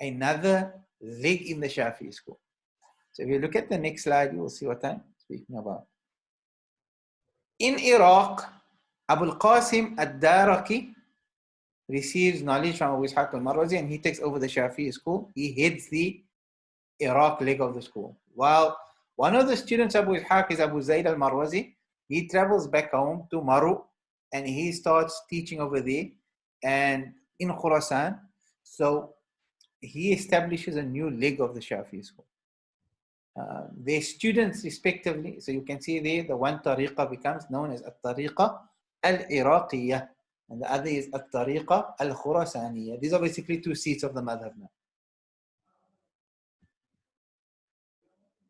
A: another leg in the Shafi'i school. So if you look at the next slide, you will see what I'm speaking about. In Iraq, Abu al-Qasim al-Daraqi receives knowledge from Abu Ishaq al-Marwazi, and he takes over the Shafi'i school. He heads the Iraq leg of the school. While one of the students of Abu Ishaq is Abu Zayd al-Marwazi, he travels back home to Maru and he starts teaching over there and in Khurasan. So he establishes a new leg of the Shafi'i school. Their students respectively, so you can see there the one tariqa becomes known as al-tariqa al-Iraqiyya, and the other is al-tariqa al-Khurasaniyya. These are basically two seats of the madhab now.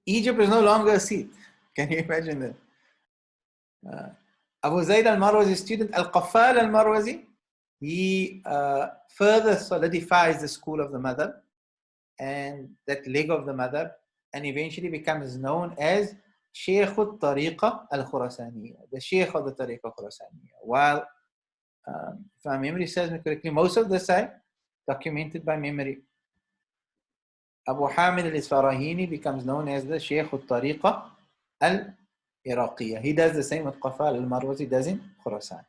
A: Egypt is no longer a seat. Can you imagine that? Abu Zayd al-Marwazi's student al-Qaffal al-Marwazi, he further solidifies the school of the madhab and that leg of the madhab, and eventually becomes known as Shaykh al-Tariqa al-Khurasaniyya, the Shaykh of the Tariqa al-Khurasaniyya. While, if my memory serves me correctly, most of this are documented by memory. Abu Hamid al-Isfarahini becomes known as the Shaykh al-Tariqa al-Iraqiyya. He does the same with Qafal al-Marwazi does in Khurasan.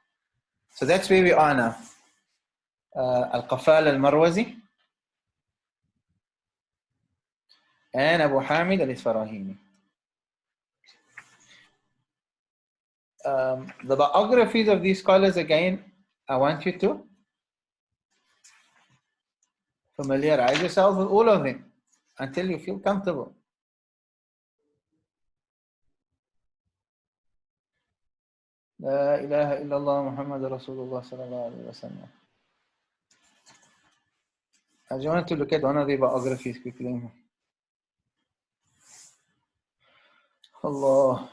A: So that's where we are now. Al-Qafal al-Marwazi and Abu Hamid al-Isfarahini. The biographies of these scholars, again, I want you to familiarize yourself with all of them until you feel comfortable. La ilaha illallah Muhammad Rasulullah sallallahu alayhi wa sallam. I just want to look at one of the biographies quickly. Allah.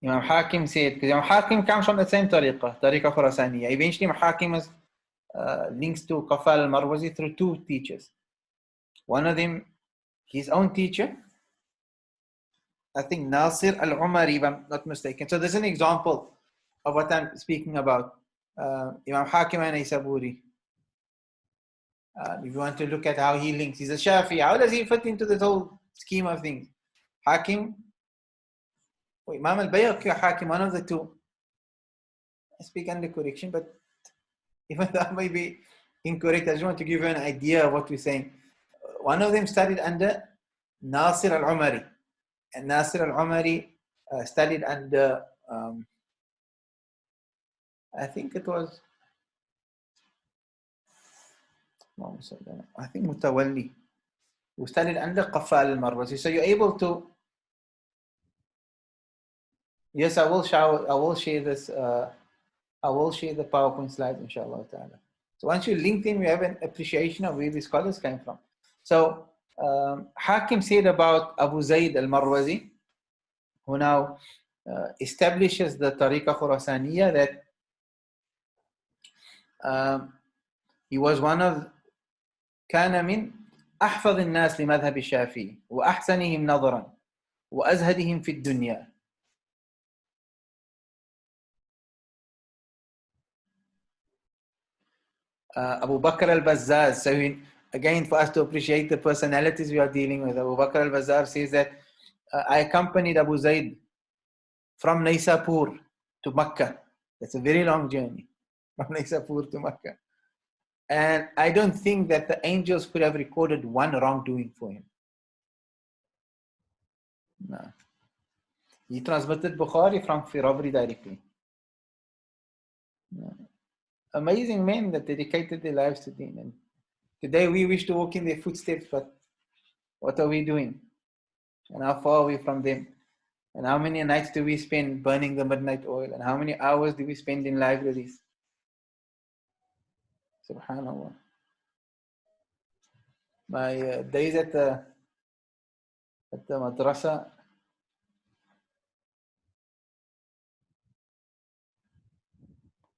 A: Imam Hakim said, because Imam Hakim comes from the same tariqa Khurasaniya. Eventually, Imam Hakim is links to Qafal al-Marwazi through two teachers. One of them, his own teacher, I think Nasir al-Umari, if I'm not mistaken. So this is an example of what I'm speaking about. Imam Hakim an-Naysaburi. If you want to look at how he links, he's a Shafi'i. How does he fit into this whole scheme of things? Hakim, Imam al-Bayhaqi or Hakim, one of the two. I speak under correction, but even though I may be incorrect, I just want to give you an idea of what we're saying. One of them studied under Nasir al-Umari. And Nasir al-Umari studied under, I think it was, I think Mutawalli, who studied under Qafal al-Marwazi. So you're able to, yes, I will share this, I will share the PowerPoint slides, inshallah ta'ala. So once you link them, you have an appreciation of where the scholars came from. So Hakim said about Abu Zayd al-Marwazi, who now establishes the Tariqa Khurasaniya, that he was one of كان من أحفظ الناس لمذهب الشافعي وأحسنهم نظرا وأزهدهم في الدنيا. Abu Bakr al-Bazzaz. So again, for us to appreciate the personalities we are dealing with, Abu Bakr al-Bazzaz says that I accompanied Abu Zayd from Naysapur to Makkah. That's a very long journey from Naisapur to Makkah. And I don't think that the angels could have recorded one wrongdoing for him. No. He transmitted Bukhari from robbery directly. No. Amazing men that dedicated their lives to Deen. And today we wish to walk in their footsteps, but what are we doing? And how far are we from them? And how many nights do we spend burning the midnight oil? And how many hours do we spend in libraries? Subhanallah. My days at the madrasa,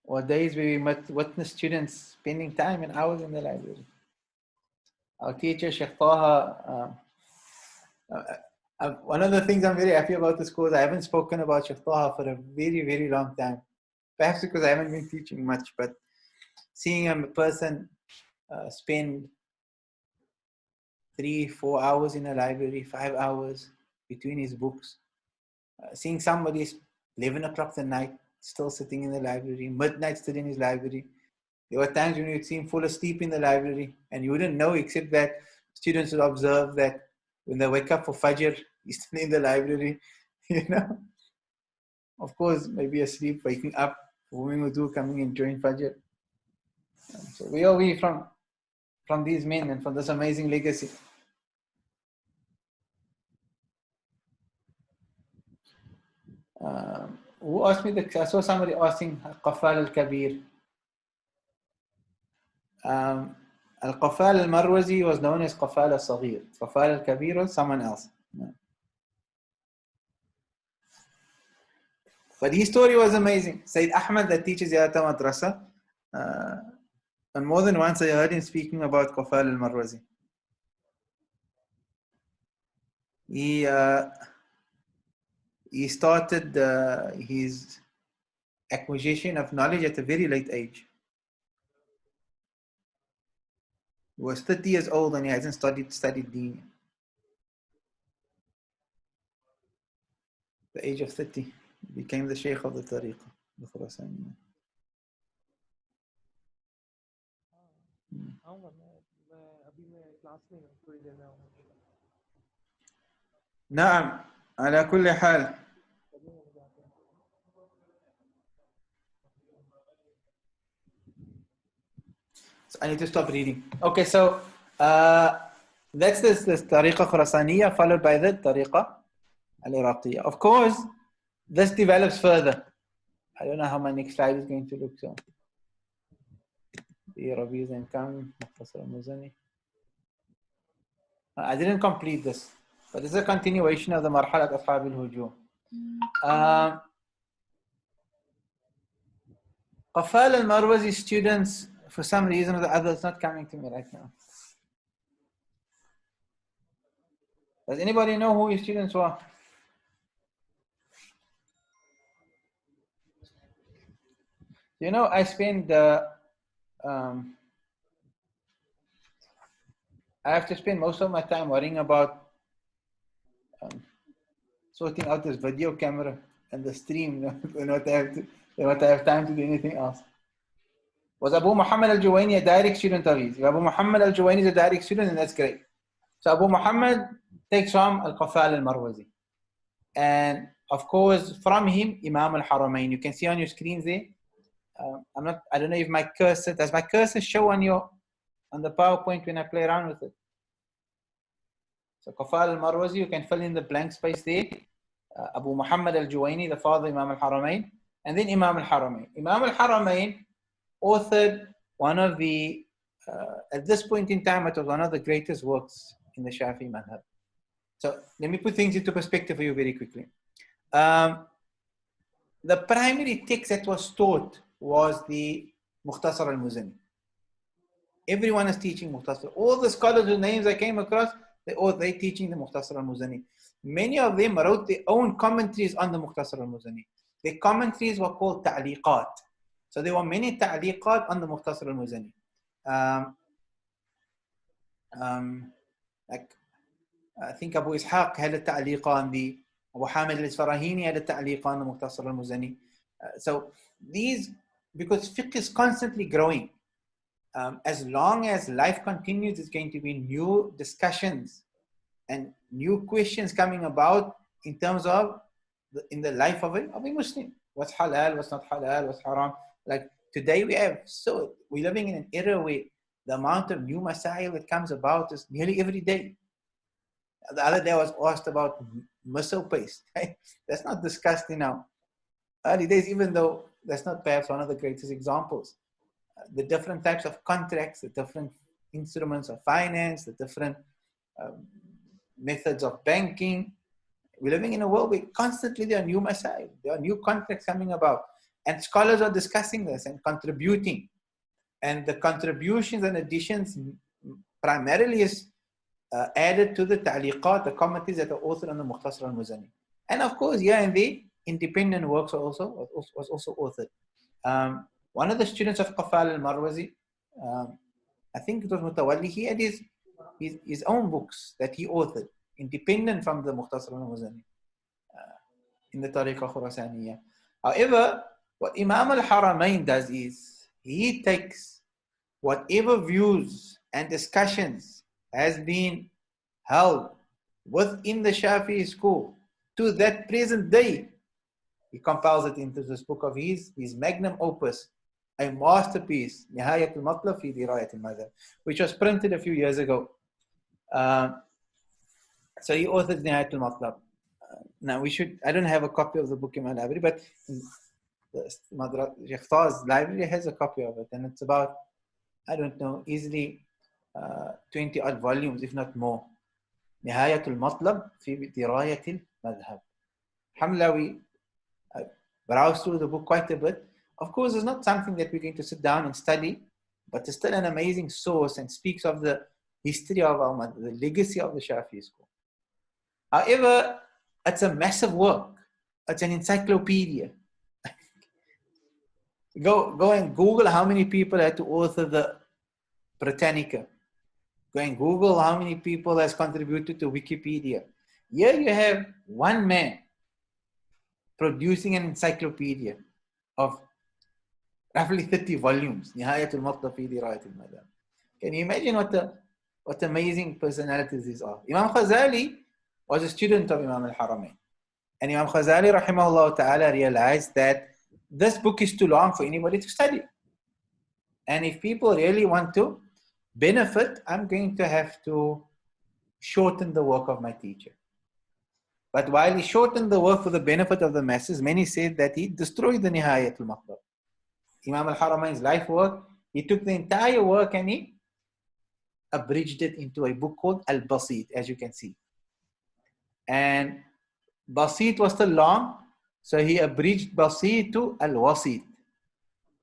A: or days where we witness students spending time and hours in the library. Our teacher, Sheikh Taha, one of the things I'm very happy about this course, I haven't spoken about Sheikh Taha for a very, very long time. Perhaps because I haven't been teaching much, but seeing a person spend 3-4 hours in a library, 5 hours between his books, seeing somebody 11 o'clock at night still sitting in the library, midnight still in his library. There were times when you'd see him fall asleep in the library and you wouldn't know, except that students would observe that when they wake up for Fajr, he's still in the library, you know. Of course, maybe asleep, waking up, performing wudu, coming and joining Fajr. So we are from these men and from this amazing legacy. Who asked me I saw somebody asking Qafal al-Kabir. Al-Qafal al-Marwazi was known as Qafal al-Saghir. Qafal al-Kabir was someone else. No. But his story was amazing. Sayyid Ahmad, that teaches here at the madrasa, and more than once I heard him speaking about Qafal al-Marwazi. He started his acquisition of knowledge at a very late age. He was 30 years old and he hasn't studied Deen. At the age of 30, he became the Shaykh of the Tariqah, the Khurasani. نعم على كل حال. So I need to stop reading. Okay, so that's this Tariqah Khurasaniya followed by the Tariqah al-Iraqiyya. Of course, this develops further. I don't know how my next slide is going to look. So, I didn't complete this, but this is a continuation of the Marhalat Ashab al-Hujum. Qafal al-Marwazi students, for some reason or the other, it's not coming to me right now. Does anybody know who his students were? You know, I spend I have to spend most of my time worrying about sorting out this video camera and the stream, when I have time to do anything else. Was Abu Muhammad al-Juwayni a direct student of his? If Abu Muhammad al-Juwayni is a direct student, then that's great. So Abu Muhammad takes from Al-Qafal al-Marwazi. And of course, from him, Imam al-Haramain. You can see on your screens there. I don't know if my cursor, does my cursor show on the PowerPoint when I play around with it? So Qafal al-Marwazi, you can fill in the blank space there. Abu Muhammad al-Juwayni, the father, Imam al-Haramain, and then Imam al-Haramain. Imam al-Haramain authored one of the, at this point in time, it was one of the greatest works in the Shafi'i Madhhab. So let me put things into perspective for you very quickly. The primary text that was taught was the Mukhtasar al-Muzani. Everyone is teaching Mukhtasar. All the scholars whose names I came across, they're teaching the Mukhtasar al-Muzani. Many of them wrote their own commentaries on the Mukhtasar al-Muzani. Their commentaries were called ta'liqat. So there were many ta'liqat on the Mukhtasar al-Muzani. Like I think Abu Ishaq had a ta'liq on the, Abu Hamid al-Isfarahini had a ta'liq on the Mukhtasar al-Muzani. So these, because fiqh is constantly growing. As long as life continues, there's going to be new discussions and new questions coming about in terms of in the life of a Muslim. What's halal, what's not halal, what's haram. Like today we're living in an era where the amount of new masail that comes about is nearly every day. The other day I was asked about missile paste. That's not discussed in our early days, even though that's not perhaps one of the greatest examples. The different types of contracts, the different instruments of finance, the different methods of banking. We're living in a world where constantly there are new masail, there are new contracts coming about, and scholars are discussing this and contributing. And the contributions and additions primarily is added to the ta'liqat, the commentaries that are authored on the Mukhtasar al-Muzani. And of course, here and there, independent works was also authored. One of the students of Qafal al-Marwazi, I think it was Mutawalli, he had his own books that he authored, independent from the Mukhtasar al-Muzani in the Tariqah Khurasaniya. However, what Imam al-Haramain does is, he takes whatever views and discussions has been held within the Shafi'i school to that present day. He compiles it into this book of his magnum opus, a masterpiece, Nihayat al-Matlab fi Dirayat al-Madhhab, which was printed a few years ago. So he authored Nihayat al-Matlab. Now I don't have a copy of the book in my library, but Sheikh Taw's library has a copy of it, and it's about, I don't know, easily 20 odd volumes, if not more. Nihayat al-Matlab fi Dirayat al-Madhhab. Alhamdulillah, we browsed through the book quite a bit. Of course, it's not something that we're going to sit down and study, but it's still an amazing source and speaks of the history of our, the legacy of the Shafi'i school. However, it's a massive work. It's an encyclopedia. Go and Google how many people had to author the Britannica. Go and Google how many people has contributed to Wikipedia. Here you have one man producing an encyclopedia of roughly 30 volumes. Nihayat al-Matlab fi Dirayat al-Madhhab. Can you imagine what amazing personalities these are? Imam Ghazali was a student of Imam al-Haramain. And Imam Ghazali rahimahullah ta'ala realized that this book is too long for anybody to study. And if people really want to benefit, I'm going to have to shorten the work of my teacher. But while he shortened the work for the benefit of the masses, many said that he destroyed the Nihayat al-Matlab. Imam al-Haramain's life work, he took the entire work and he abridged it into a book called Al-Basit, as you can see. And Basit was still long, so he abridged Basit to Al-Wasit.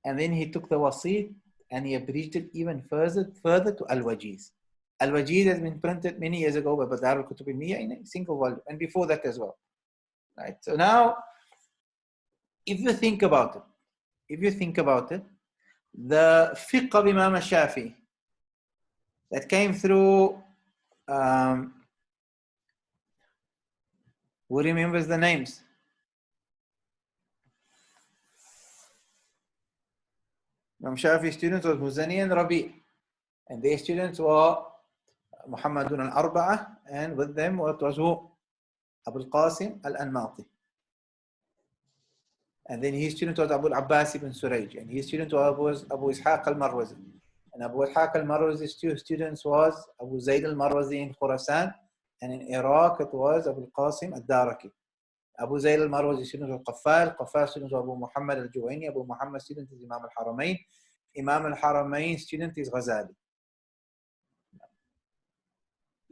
A: And then he took the Wasit and he abridged it even further to Al-Wajiz. Al-Wajiz has been printed many years ago by Badar al-Kutub al-Miyya in a single volume, and before that as well. Right? So now, if you think about it, the fiqh of Imam al-Shafi'i that came through, who remembers the names? Imam Shafi'i's students were Muzani and Rabi', and their students were Muhammadun al-Arba'ah, and with them what was who? Abu al-Qasim al-Anmati. And then his student was Abu al-Abbas ibn Surayj, and his student was Abu Ishaq al-Marwazi. And Abu Ishaq al-Marwazi's two students was Abu Zayd al-Marwazi in Khurasan, and in Iraq it was Abu al-Qasim al-Daraki. Abu Zayd al-Marwazi student was Qaffal student was Abu Muhammad al-Juwaini, Abu Muhammad student is Imam al-Haramain, Imam al-Haramain student is Ghazali.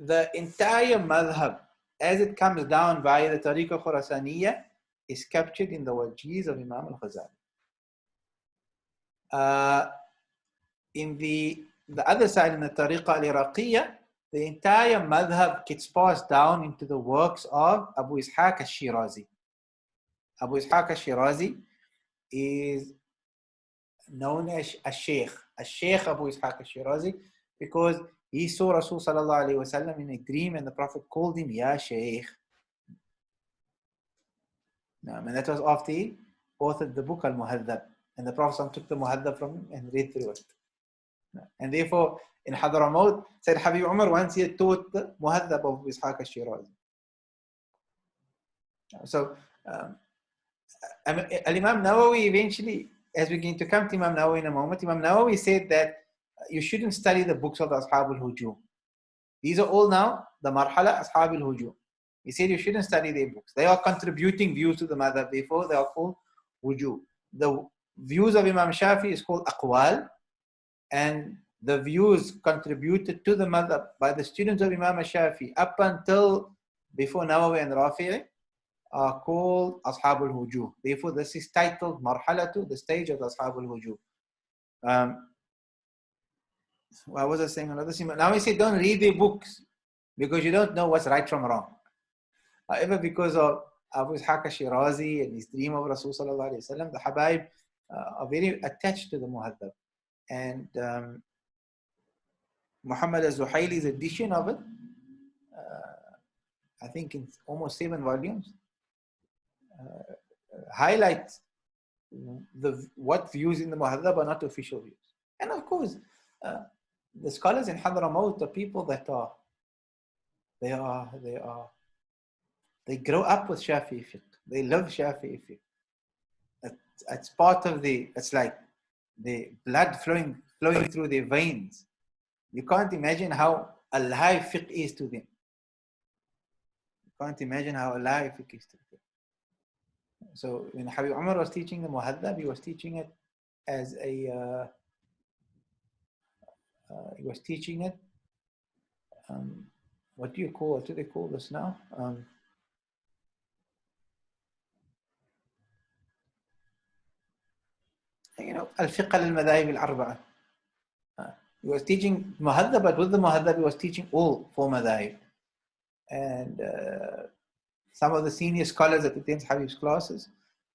A: The entire madhhab, as it comes down via the Tariqah Khurasaniya, is captured in the wajiz of Imam al-Ghazali. In the other side, in the Tariqah al-Iraqiyya, the entire madhhab gets passed down into the works of Abu Ishaq al-Shirazi. Abu Ishaq al-Shirazi is known as Al-Sheikh Abu Ishaq al-Shirazi, because he saw Rasul sallallahu alayhi wa sallam in a dream, and the Prophet called him Ya Shaykh. And that was after he authored the book Al-Muhadhab, and the Prophet took the Muhadhab from him and read through it. And therefore, in Hadramaut, Sayyid Habib Umar once he taught the Muhadhab of Ishaq al-Shirazi. So, Al-Imam Nawawi eventually, as we're going to come to Imam Nawawi in a moment, Imam Nawawi said that you shouldn't study the books of the Ashab al-Hujum. These are all now the Marhala Ashab al-Hujum. He said you shouldn't study their books. They are contributing views to the madhab, therefore they are called Hujum. The views of Imam Shafi is called Aqwal, and the views contributed to the madhab by the students of Imam Shafi up until before Nawawi and Rafi'i are called Ashab al-Hujum. Therefore, this is titled Marhalatu, the stage of Ashab al-Hujum. What was I saying? Another thing. Now he said, don't read their books because you don't know what's right from wrong. However, because of Abu Ishaq al-Shirazi and his dream of Rasul sallallahu alaihi wasallam, the Habaib are very attached to the Muhadhab. And Muhammad al-Zuhaili's edition of it, I think in almost 7 volumes, highlights what views in the Muhadhab are not official views. And of course, the scholars in Hadramaut are people that they grow up with Shafi'i fiqh. They love Shafi'i fiqh. It's part of it's like the blood flowing through their veins. You can't imagine how alive fiqh is to them. You can't imagine how alive fiqh is to them. So when Habib Umar was teaching the Muhadhab, he was teaching it as a what do they call this now? Al-Fiqh al-Madhahib al-Arba'a. He was teaching Muhadhab, but with the Muhadhab he was teaching all 4 Madhahib. And some of the senior scholars that attend Habib's classes,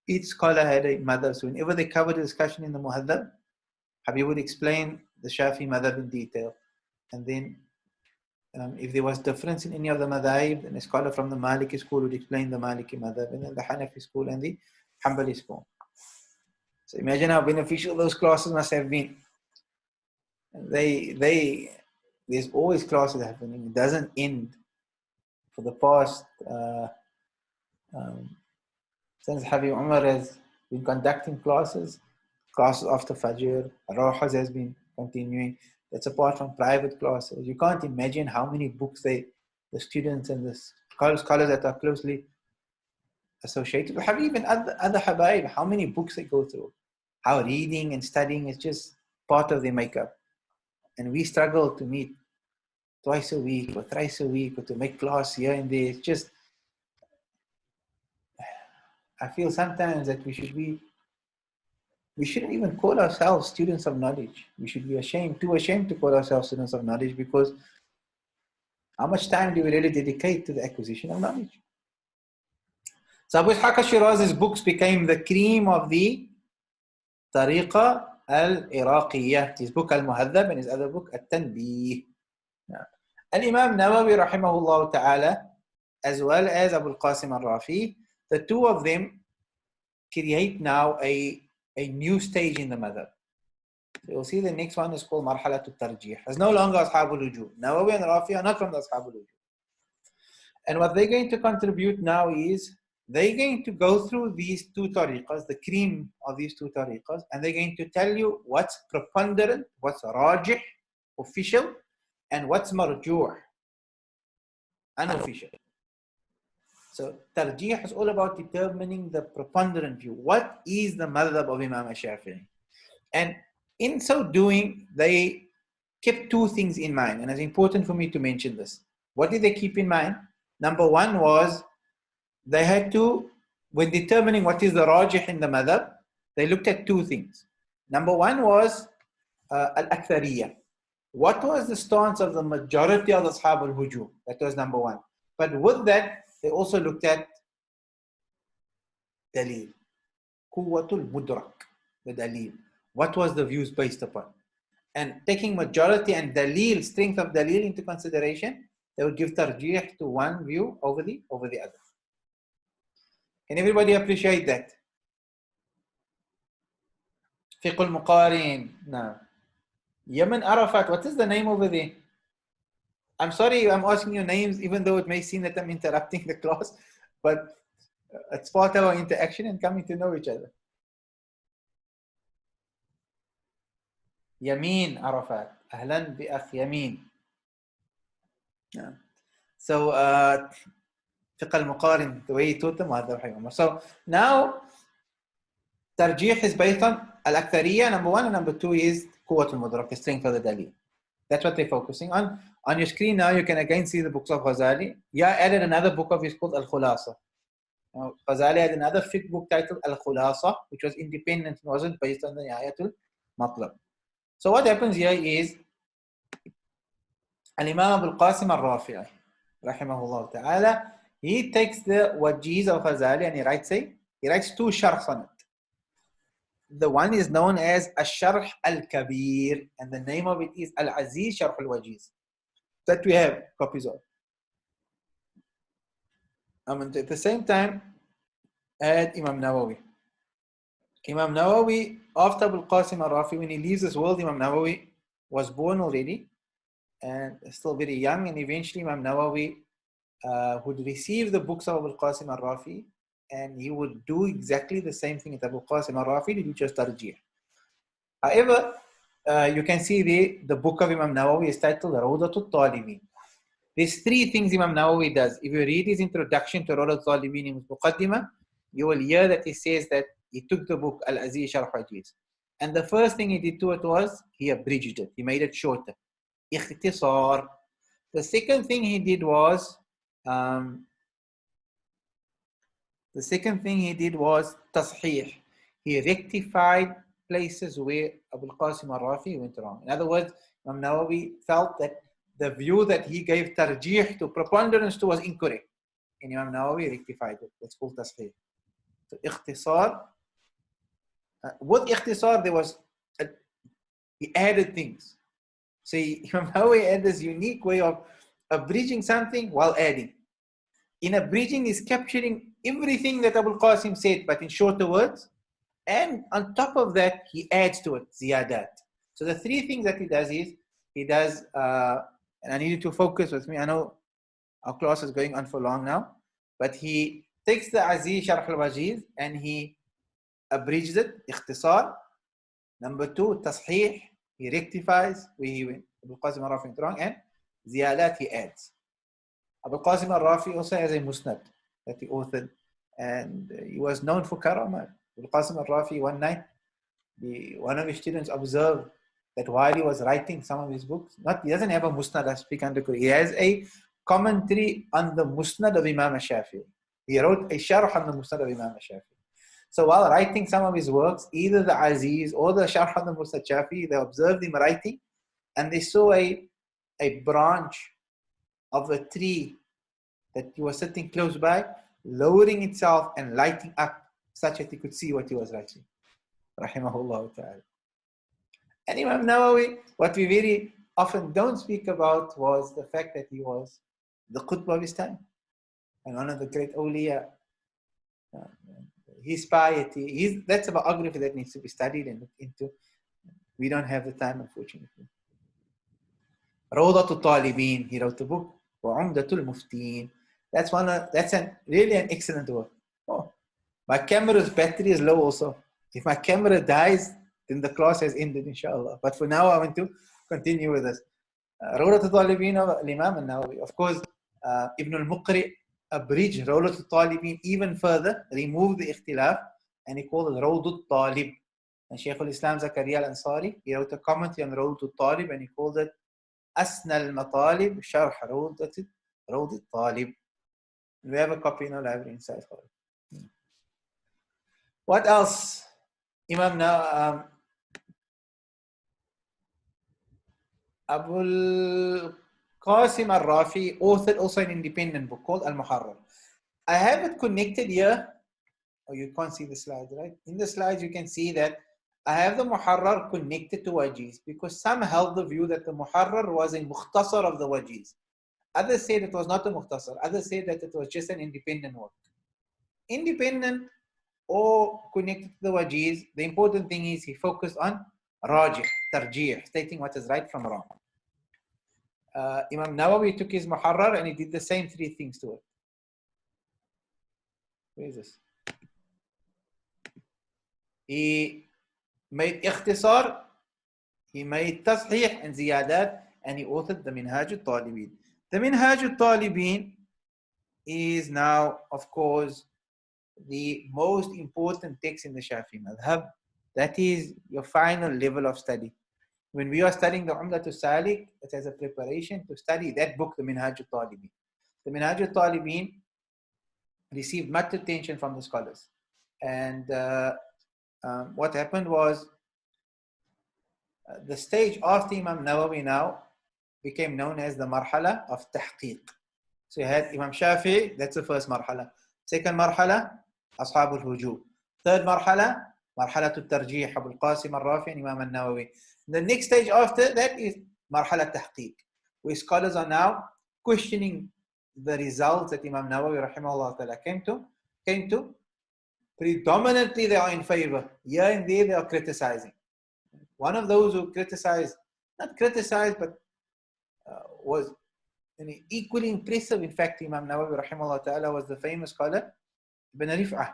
A: each scholar had a madhab. So whenever they covered a discussion in the Muhadhab, Habib would explain the Shafi madhab in detail. And then if there was difference in any of the madhab, then a scholar from the Maliki school would explain the Maliki madhab, and then the Hanafi school and the Hanbali school. So imagine how beneficial those classes must have been. There's always classes happening. It doesn't end. For the past, since Habib Umar has been conducting classes after Fajr, Rawhas has been continuing. That's apart from private classes. You can't imagine how many books the students and the scholars that are closely associated with Habib and other Habaib, how many books they go through. How reading and studying is just part of their makeup. And we struggle to meet twice a week or thrice a week or to make class here and there. It's just, I feel sometimes that we shouldn't even call ourselves students of knowledge. We should be too ashamed to call ourselves students of knowledge, because how much time do we really dedicate to the acquisition of knowledge? So Abu Ishaq al-Shirazi's books became the cream of the Tariqa al-Iraqiyya. His book Al-Muhadhab and his other book At-Tanbih. Al-Imam Nawawi rahimahullah ta'ala, as well as Abu al-Qasim al-Rafi, the two of them create now a new stage in the madhab. So you'll see the next one is called Marhalatul Tarjih. It's no longer Ashabul Hujum. Nawawi and Rafi are not from the Ashabul Hujum. And what they're going to contribute now is they're going to go through these 2 tariqas, the cream of these 2 tariqas, and they're going to tell you what's preponderant, what's rajih, official, and what's marjuh, unofficial. So tarjih is all about determining the preponderant view. What is the madhab of Imam Shafi'i? And in so doing, they kept 2 things in mind, and it's important for me to mention this. What did they keep in mind? Number 1 was they had to, when determining what is the rajih in the madhab, they looked at 2 things. Number 1 was al-akthariyya. What was the stance of the majority of the Ashab al-Hujum? That was number 1. But with that, they also looked at dalil, quwwatul mudrak, the dalil. What was the views based upon? And taking majority and dalil, strength of dalil into consideration, they would give tarjih to one view over the other. Can everybody appreciate that? فقه المقارن. نعم. Yemen Arafat, what is the name over there? I'm sorry, I'm asking you names, even though it may seem that I'm interrupting the class, but it's part of our interaction and coming to know each other. Yamin Arafat. Ahlan bi akh Yamin. Yeah. So, fiqh al-muqarin, the way he taught them, so now, tarjih is based on al-akthariya, number one, and number two is quwwat al-mudrak, the strength of the dalil. That's what they're focusing on. On your screen now, you can again see the books of Ghazali. Yeah, added another book of his called Al-Khulasa. Now, Ghazali had another fiqh book titled Al-Khulasa, which was independent, wasn't based on the Ayatul Matlab. So what happens here is Al-Imam Abul Qasim Al-Rafi'i, rahimahullah ta'ala, he takes the wajiz of Ghazali and he writes two sharhs on it. The one is known as Al-Sharh Al-Kabir, and the name of it is Al-Aziz Sharh Al-Wajiz, that we have copies of. At the same time, add Imam Nawawi. Imam Nawawi, after Abul Qasim Al-Rafi, when he leaves this world, Imam Nawawi was born already and still very young, and eventually Imam Nawawi would receive the books of Abul Qasim Al-Rafi, and he would do exactly the same thing that Abul Qasim Al-Rafi did, which was tarjih. However, you can see the book of Imam Nawawi is titled Rawdatul Talibin. There's three things Imam Nawawi does. If you read his introduction to Rawdatul Talibin in his Muqaddimah, you will hear that he says that he took the book Al-Aziz Sharh Wajiz, and the first thing he did to it was he abridged it. He made it shorter. Ikhtisar. The second thing he did was tasheeh. He rectified places where Abul Qasim Al-Rafi went wrong. In other words, Imam Nawawi felt that the view that he gave tarjih to, preponderance to, was incorrect, and Imam Nawawi rectified it. That's called tasheeh. So ikhtisar. With ikhtisar, he added things. So Imam Nawawi had this unique way of abridging something while adding. In abridging, is capturing everything that Abul Qasim said, but in shorter words. And on top of that, he adds to it, ziyadat. So the three things that he does is, and I need you to focus with me. I know our class is going on for long now, but he takes the Aziz Sharh al-Wajiz and he abridges it, ikhtisar. Number two, tasheeh. He rectifies where he went. Abul Qasim Al-Rafi went wrong, and ziyadat he adds. Abul Qasim Al-Rafi also has a musnad that he authored, and he was known for karama. Abul Qasim Al-Rafi, one night, one of his students observed that while he was writing some of his books, he doesn't have a musnad, I speak under Quran. He has a commentary on the musnad of Imam Shafi'i. He wrote a sharh on the musnad of Imam Shafi'i. So while writing some of his works, either the Aziz or the Sharh on the Musnad Shafi'i, they observed him writing, and they saw a branch of a tree that he was sitting close by, lowering itself and lighting up such that he could see what he was writing. Rahimahullah ta'ala. And Imam Nawawi, what we very often don't speak about was the fact that he was the qutb of his time and one of the great awliya. His piety, that's a biography that needs to be studied and looked into. We don't have the time, unfortunately. Rawdatul Talibin, he wrote the book. Umdatul Muftiin. That's really an excellent work. Oh, my camera's battery is low also. If my camera dies, then the class has ended, inshallah. But for now, I want to continue with this. Rawdatul Talibin of Imam al-Nawawi. Of course, Ibn al-Muqri abridged Rawdatul Talibin even further, removed the ikhtilaf, and he called it Rawdatul Talib. And Shaykh al-Islam Zakaria al-Ansari, he wrote a commentary on Rawdatul Talib, and he called it Asna al-Matalib, Sharh Rawdatul Talib. We have a copy in our library inside. What else? Imam Abul Qasim Al-Rafi authored also an independent book called Al-Muharrar. I have it connected here. Oh, you can't see the slides, right? In the slides, you can see that I have the Muharrar connected to Wajiz, because some held the view that the Muharrar was a mukhtasar of the Wajiz. Others said it was not a mukhtasar. Others said that it was just an independent work. Independent or connected to the wajiz, the important thing is he focused on rajih, tarjih, stating what is right from wrong. Imam Nawawi took his muharrar and he did the same three things to it. Where is this? He made ikhtisar, he made tasheeh and ziyadat, and he authored the Minhaj al-Talibin. The Minhaj al-Talibin is now, of course, the most important text in the Shafi'i Madhhab. That is your final level of study. When we are studying the Umdat Salik, it has a preparation to study that book, the Minhaj al-Talibin. The Minhaj al-Talibin received much attention from the scholars. And what happened was, the stage after Imam Nawawi now became known as the marhala of tahqiq. So you had Imam Shafi'i, that's the first marhala. Second marhala, Ashab al-Hujub. Third marhala, marhala al-Tarjih, Abu al-Qasim al-Rafi and Imam al-Nawawi. The next stage after that is marhala tahqiq, where scholars are now questioning the results that Imam Nawawi rahimahullah ta'ala came to. Predominantly they are in favor. Here and there they are criticizing. One of those who criticized, not criticized, but was equally impressive, in fact, Imam Nawawi rahimahullah ta'ala, was the famous scholar Ibn Rif'ah.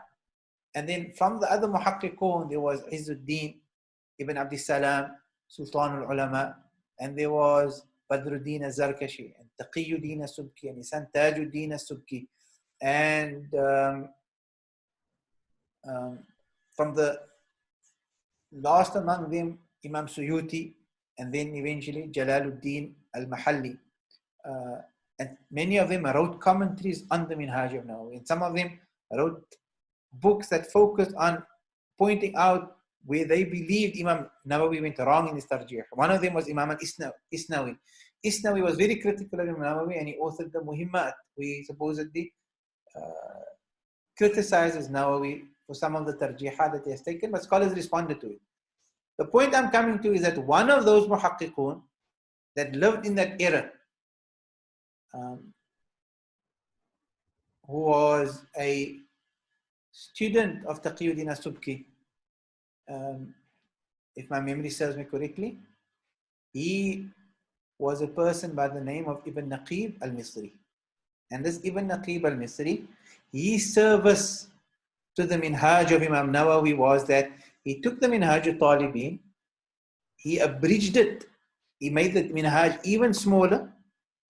A: And then from the other muhaqqiqun, there was Izzuddin Ibn Abdis Salam, Sultan al-Ulama, and there was Badruddin al-Zarkashi, and Taqiyuddin al-Subki, and his son Tajuddin al-Subki. And from the last among them, Imam Suyuti, and then eventually Jalaluddin al-Mahalli. And many of them wrote commentaries on the Minhaj of Nawawi. And some of them wrote books that focused on pointing out where they believed Imam Nawawi went wrong in his tarjih. One of them was Imam al-Isnawi. Isnawi was very critical of Imam Nawawi, and he authored the Muhimmat, where he supposedly criticizes Nawawi for some of the tarjihat that he has taken, but scholars responded to it. The point I'm coming to is that one of those muhaqqiqun that lived in that era, who was a student of Taqiyuddin al-Subki, if my memory serves me correctly, he was a person by the name of Ibn Naqib al-Misri. And this Ibn Naqib al-Misri, his service to the Minhaj of Imam Nawawi was that he took the Minhaj al-Talibin, he abridged it, he made the Minhaj even smaller,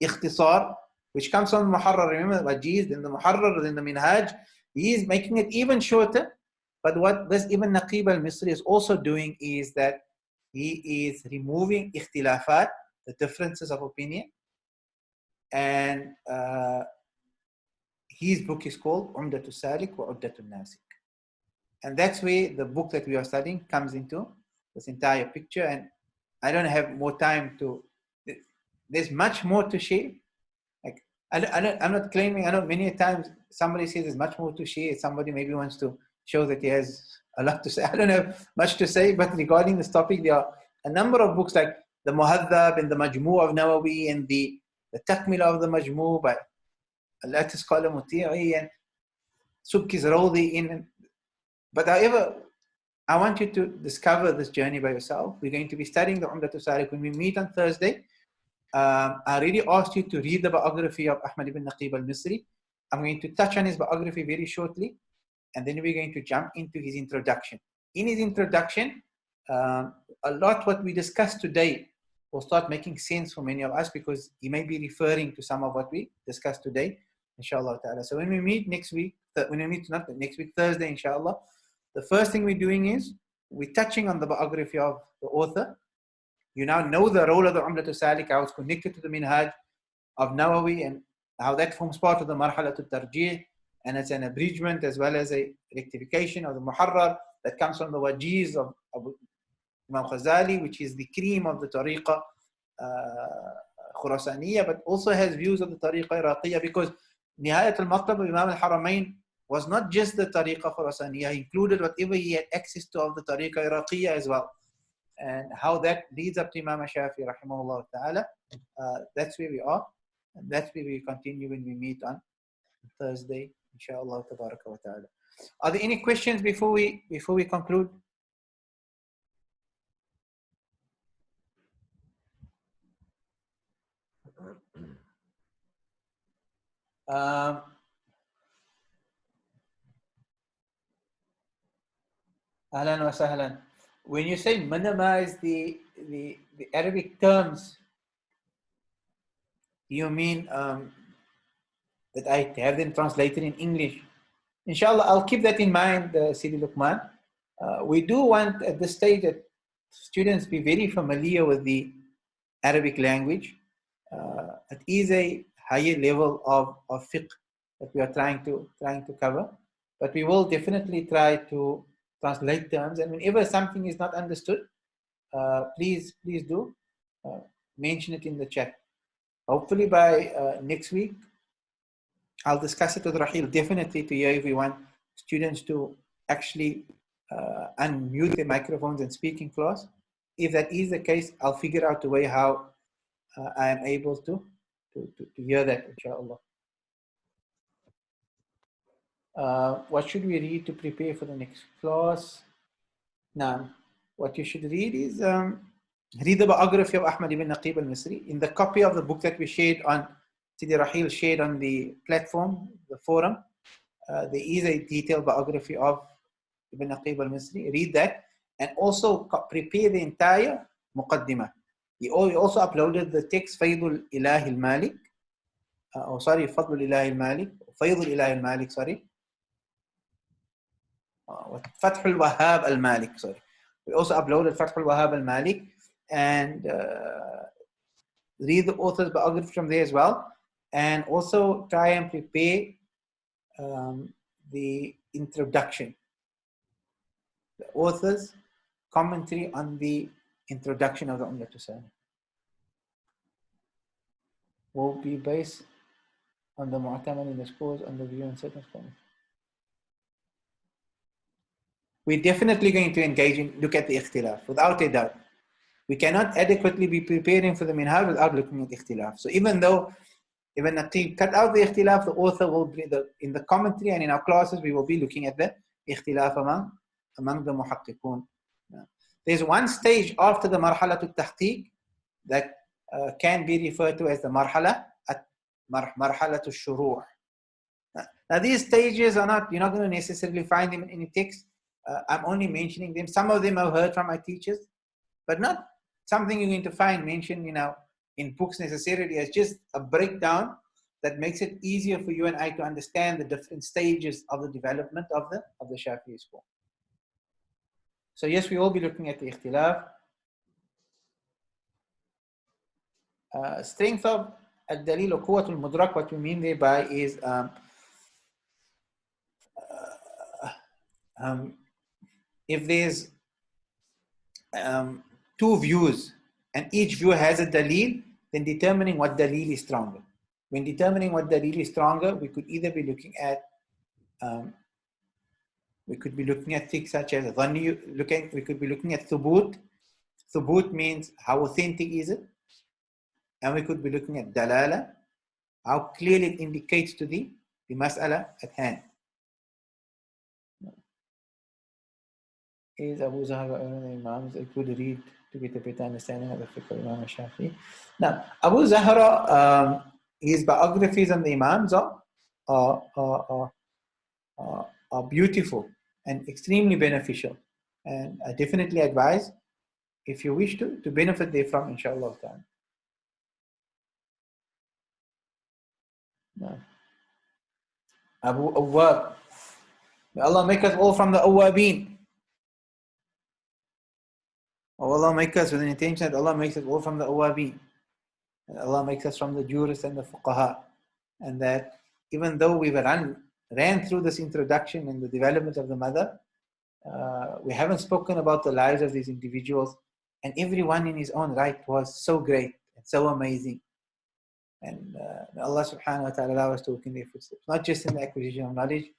A: ikhtisar, which comes from the Muharrar. Remember the Wajiz, then the Muharrar, then the Minhaj. He is making it even shorter. But what this Ibn Naqib al-Misri is also doing is that he is removing ikhtilafat, the differences of opinion. And his book is called Umdat Salik wa Umdat Nasik. And that's where the book that we are studying comes into this entire picture. And I don't have more time to, there's much more to share. Like, I'm not claiming, I know many times somebody says there's much more to share. Somebody maybe wants to show that he has a lot to say. I don't have much to say, but regarding this topic, there are a number of books like the Muhadhab and the Majmu' of Nawawi and the Takmila of the Majmu' by Al-Atis scholar Muti'i and Subki's Rawdi in. But however, I want you to discover this journey by yourself. We're going to be studying the Umdat Salik when we meet on Thursday. I already asked you to read the biography of Ahmad ibn Naqib al-Misri. I'm going to touch on his biography very shortly, and then we're going to jump into his introduction. In his introduction, a lot what we discussed today will start making sense for many of us, because he may be referring to some of what we discussed today, inshallah ta'ala. So when we meet next week, not next week, Thursday, inshallah, the first thing we're doing is we're touching on the biography of the author. You now know the role of the Umdat Salik, how it's connected to the Minhaj of Nawawi, and how that forms part of the Marhala al-Tarjih, and it's an abridgment as well as a rectification of the Muharrar that comes from the Wajiz of Imam Ghazali, which is the cream of the Tariqa Khurasaniya, but also has views of the Tariqa Iraqiyya, because Nihayat al-Matlab of Imam al-Haramain was not just the Tariqa Khurasaniya, he included whatever he had access to of the Tariqa Iraqiyya as well. And how that leads up to Imam Shafi'i rahimahullah ta'ala. That's where we are. And that's where we continue when we meet on Thursday, Inshallah tabaraka wa ta'ala. Are there any questions before we conclude? Ahlan wa sahlan. When you say minimize the Arabic terms, you mean that I have them translated in English? Inshallah, I'll keep that in mind, Sidi Luqman. We do want at this stage that students be very familiar with the Arabic language. It is a higher level of fiqh that we are trying to cover, but we will definitely try to translate terms. And whenever something is not understood, please do mention it in the chat. Hopefully by next week, I'll discuss it with Rahil definitely to hear if we want students to actually unmute their microphones and speak in class. If that is the case, I'll figure out a way how I am able to hear that, inshallah. What should we read to prepare for the next class? Now, what you should read is read the biography of Ahmad ibn Naqib al-Misri. In the copy of the book that we shared on, Sidi Rahil shared on the platform, the forum, there is a detailed biography of Ibn Naqib al-Misri. Read that and also prepare the entire muqaddimah. He also uploaded the text Faydul Ilahi al-Malik. Fadlul Ilahi al-Malik. Faydul Ilahi al-Malik, Fathul Wahhab al-Malik, We also uploaded Fathul Wahhab al-Malik and read the author's biography from there as well. And also try and prepare the introduction. The author's commentary on the introduction of the Umdat will be based on the Mu'tamad in the schools on the view and certain scholars. We're definitely going to engage in look at the ikhtilaf, without a doubt. We cannot adequately be preparing for the minhaj without looking at ikhtilaf. So even though Ibn Naqib cut out the ikhtilaf, the author will be in the commentary and in our classes we will be looking at the ikhtilaf among the muhaqqiqun. There's one stage after the marhalatul tahqiq that can be referred to as the marhalatul shuruh. Now these stages are not, you're not going to necessarily find them in any text. I'm only mentioning them. Some of them I've heard from my teachers, but not something you're going to find mentioned, in books necessarily, as just a breakdown that makes it easier for you and I to understand the different stages of the development of the Shafi'i school. So yes, we will be looking at the ikhtilaf. Strength of al-dalil or quwwat al-mudrak, what we mean thereby is if there's two views and each view has a dalil, then determining what dalil is stronger. When determining what dalil is stronger, we could either be looking at things such as dhanni, we could be looking at thubut. Thubut means how authentic is it? And we could be looking at dalala, how clearly it indicates to the mas'ala at hand. Is Abu Zahra the Imams a good read to get a better understanding of the fiqh of Imam Shafi'i? Now, Abu Zahra, his biographies on the Imams are beautiful and extremely beneficial. And I definitely advise, if you wish to benefit therefrom, inshallah ta'ala. No. Abu Awwab. May Allah make us all from the Awwabin. Allah make us with an intention that Allah makes us all from the Awwabin. And Allah makes us from the jurists and the fuqaha. And that even though we ran through this introduction and the development of the madhhab, we haven't spoken about the lives of these individuals, and everyone in his own right was so great and so amazing. And Allah subhanahu wa ta'ala allow us to walk in their footsteps, not just in the acquisition of knowledge,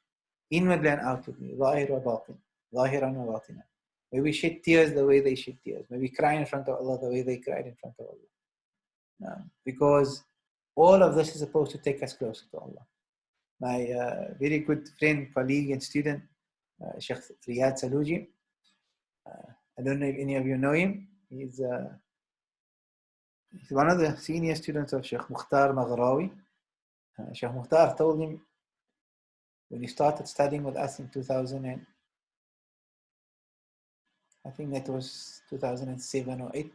A: inwardly and outwardly, zahir wa batin, zahiran wa batina. May we shed tears the way they shed tears. May we cry in front of Allah the way they cried in front of Allah. Because all of this is supposed to take us closer to Allah. my very good friend, colleague, and student, Sheikh Riyad Saluji. I don't know if any of you know him. He's one of the senior students of Sheikh Mukhtar Maghrawi. Sheikh Mukhtar told him when he started studying with us in 2000, and I think that was 2007 or 8.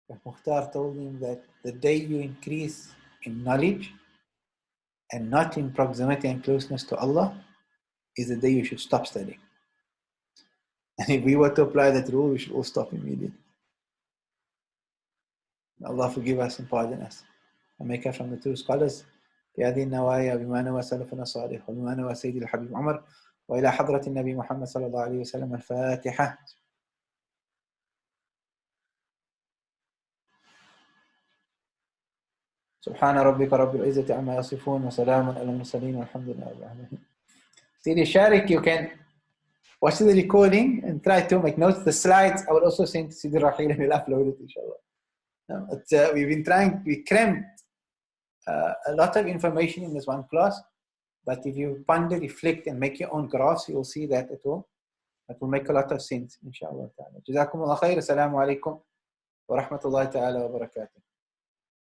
A: Sheikh Mukhtar told him that the day you increase in knowledge and not in proximity and closeness to Allah is the day you should stop studying. And if we were to apply that rule, we should all stop immediately. Allah forgive us and pardon us and make us from the true scholars. بهذه النوايا بما نوى سلفنا الصالح وبما نوى سيدي الحبيب عمر وإلى حضرة النبي محمد صلى الله عليه وسلم الفاتحة. سبحان ربك رب العزة عما يصفون وسلام على المرسلين والحمد لله رب العالمين. Sidi Sharik, you can watch the recording and try to make notes. The slides I will also send to Sidi Rahil and we'll upload it inshallah. We've been trying, we crammed a lot of information in this one class, but if you ponder, reflect and make your own graphs, you will see that it will make a lot of sense inshallah. Jazakumullah khair. Assalamu alaikum wa rahmatullahi ta'ala wa barakatuh.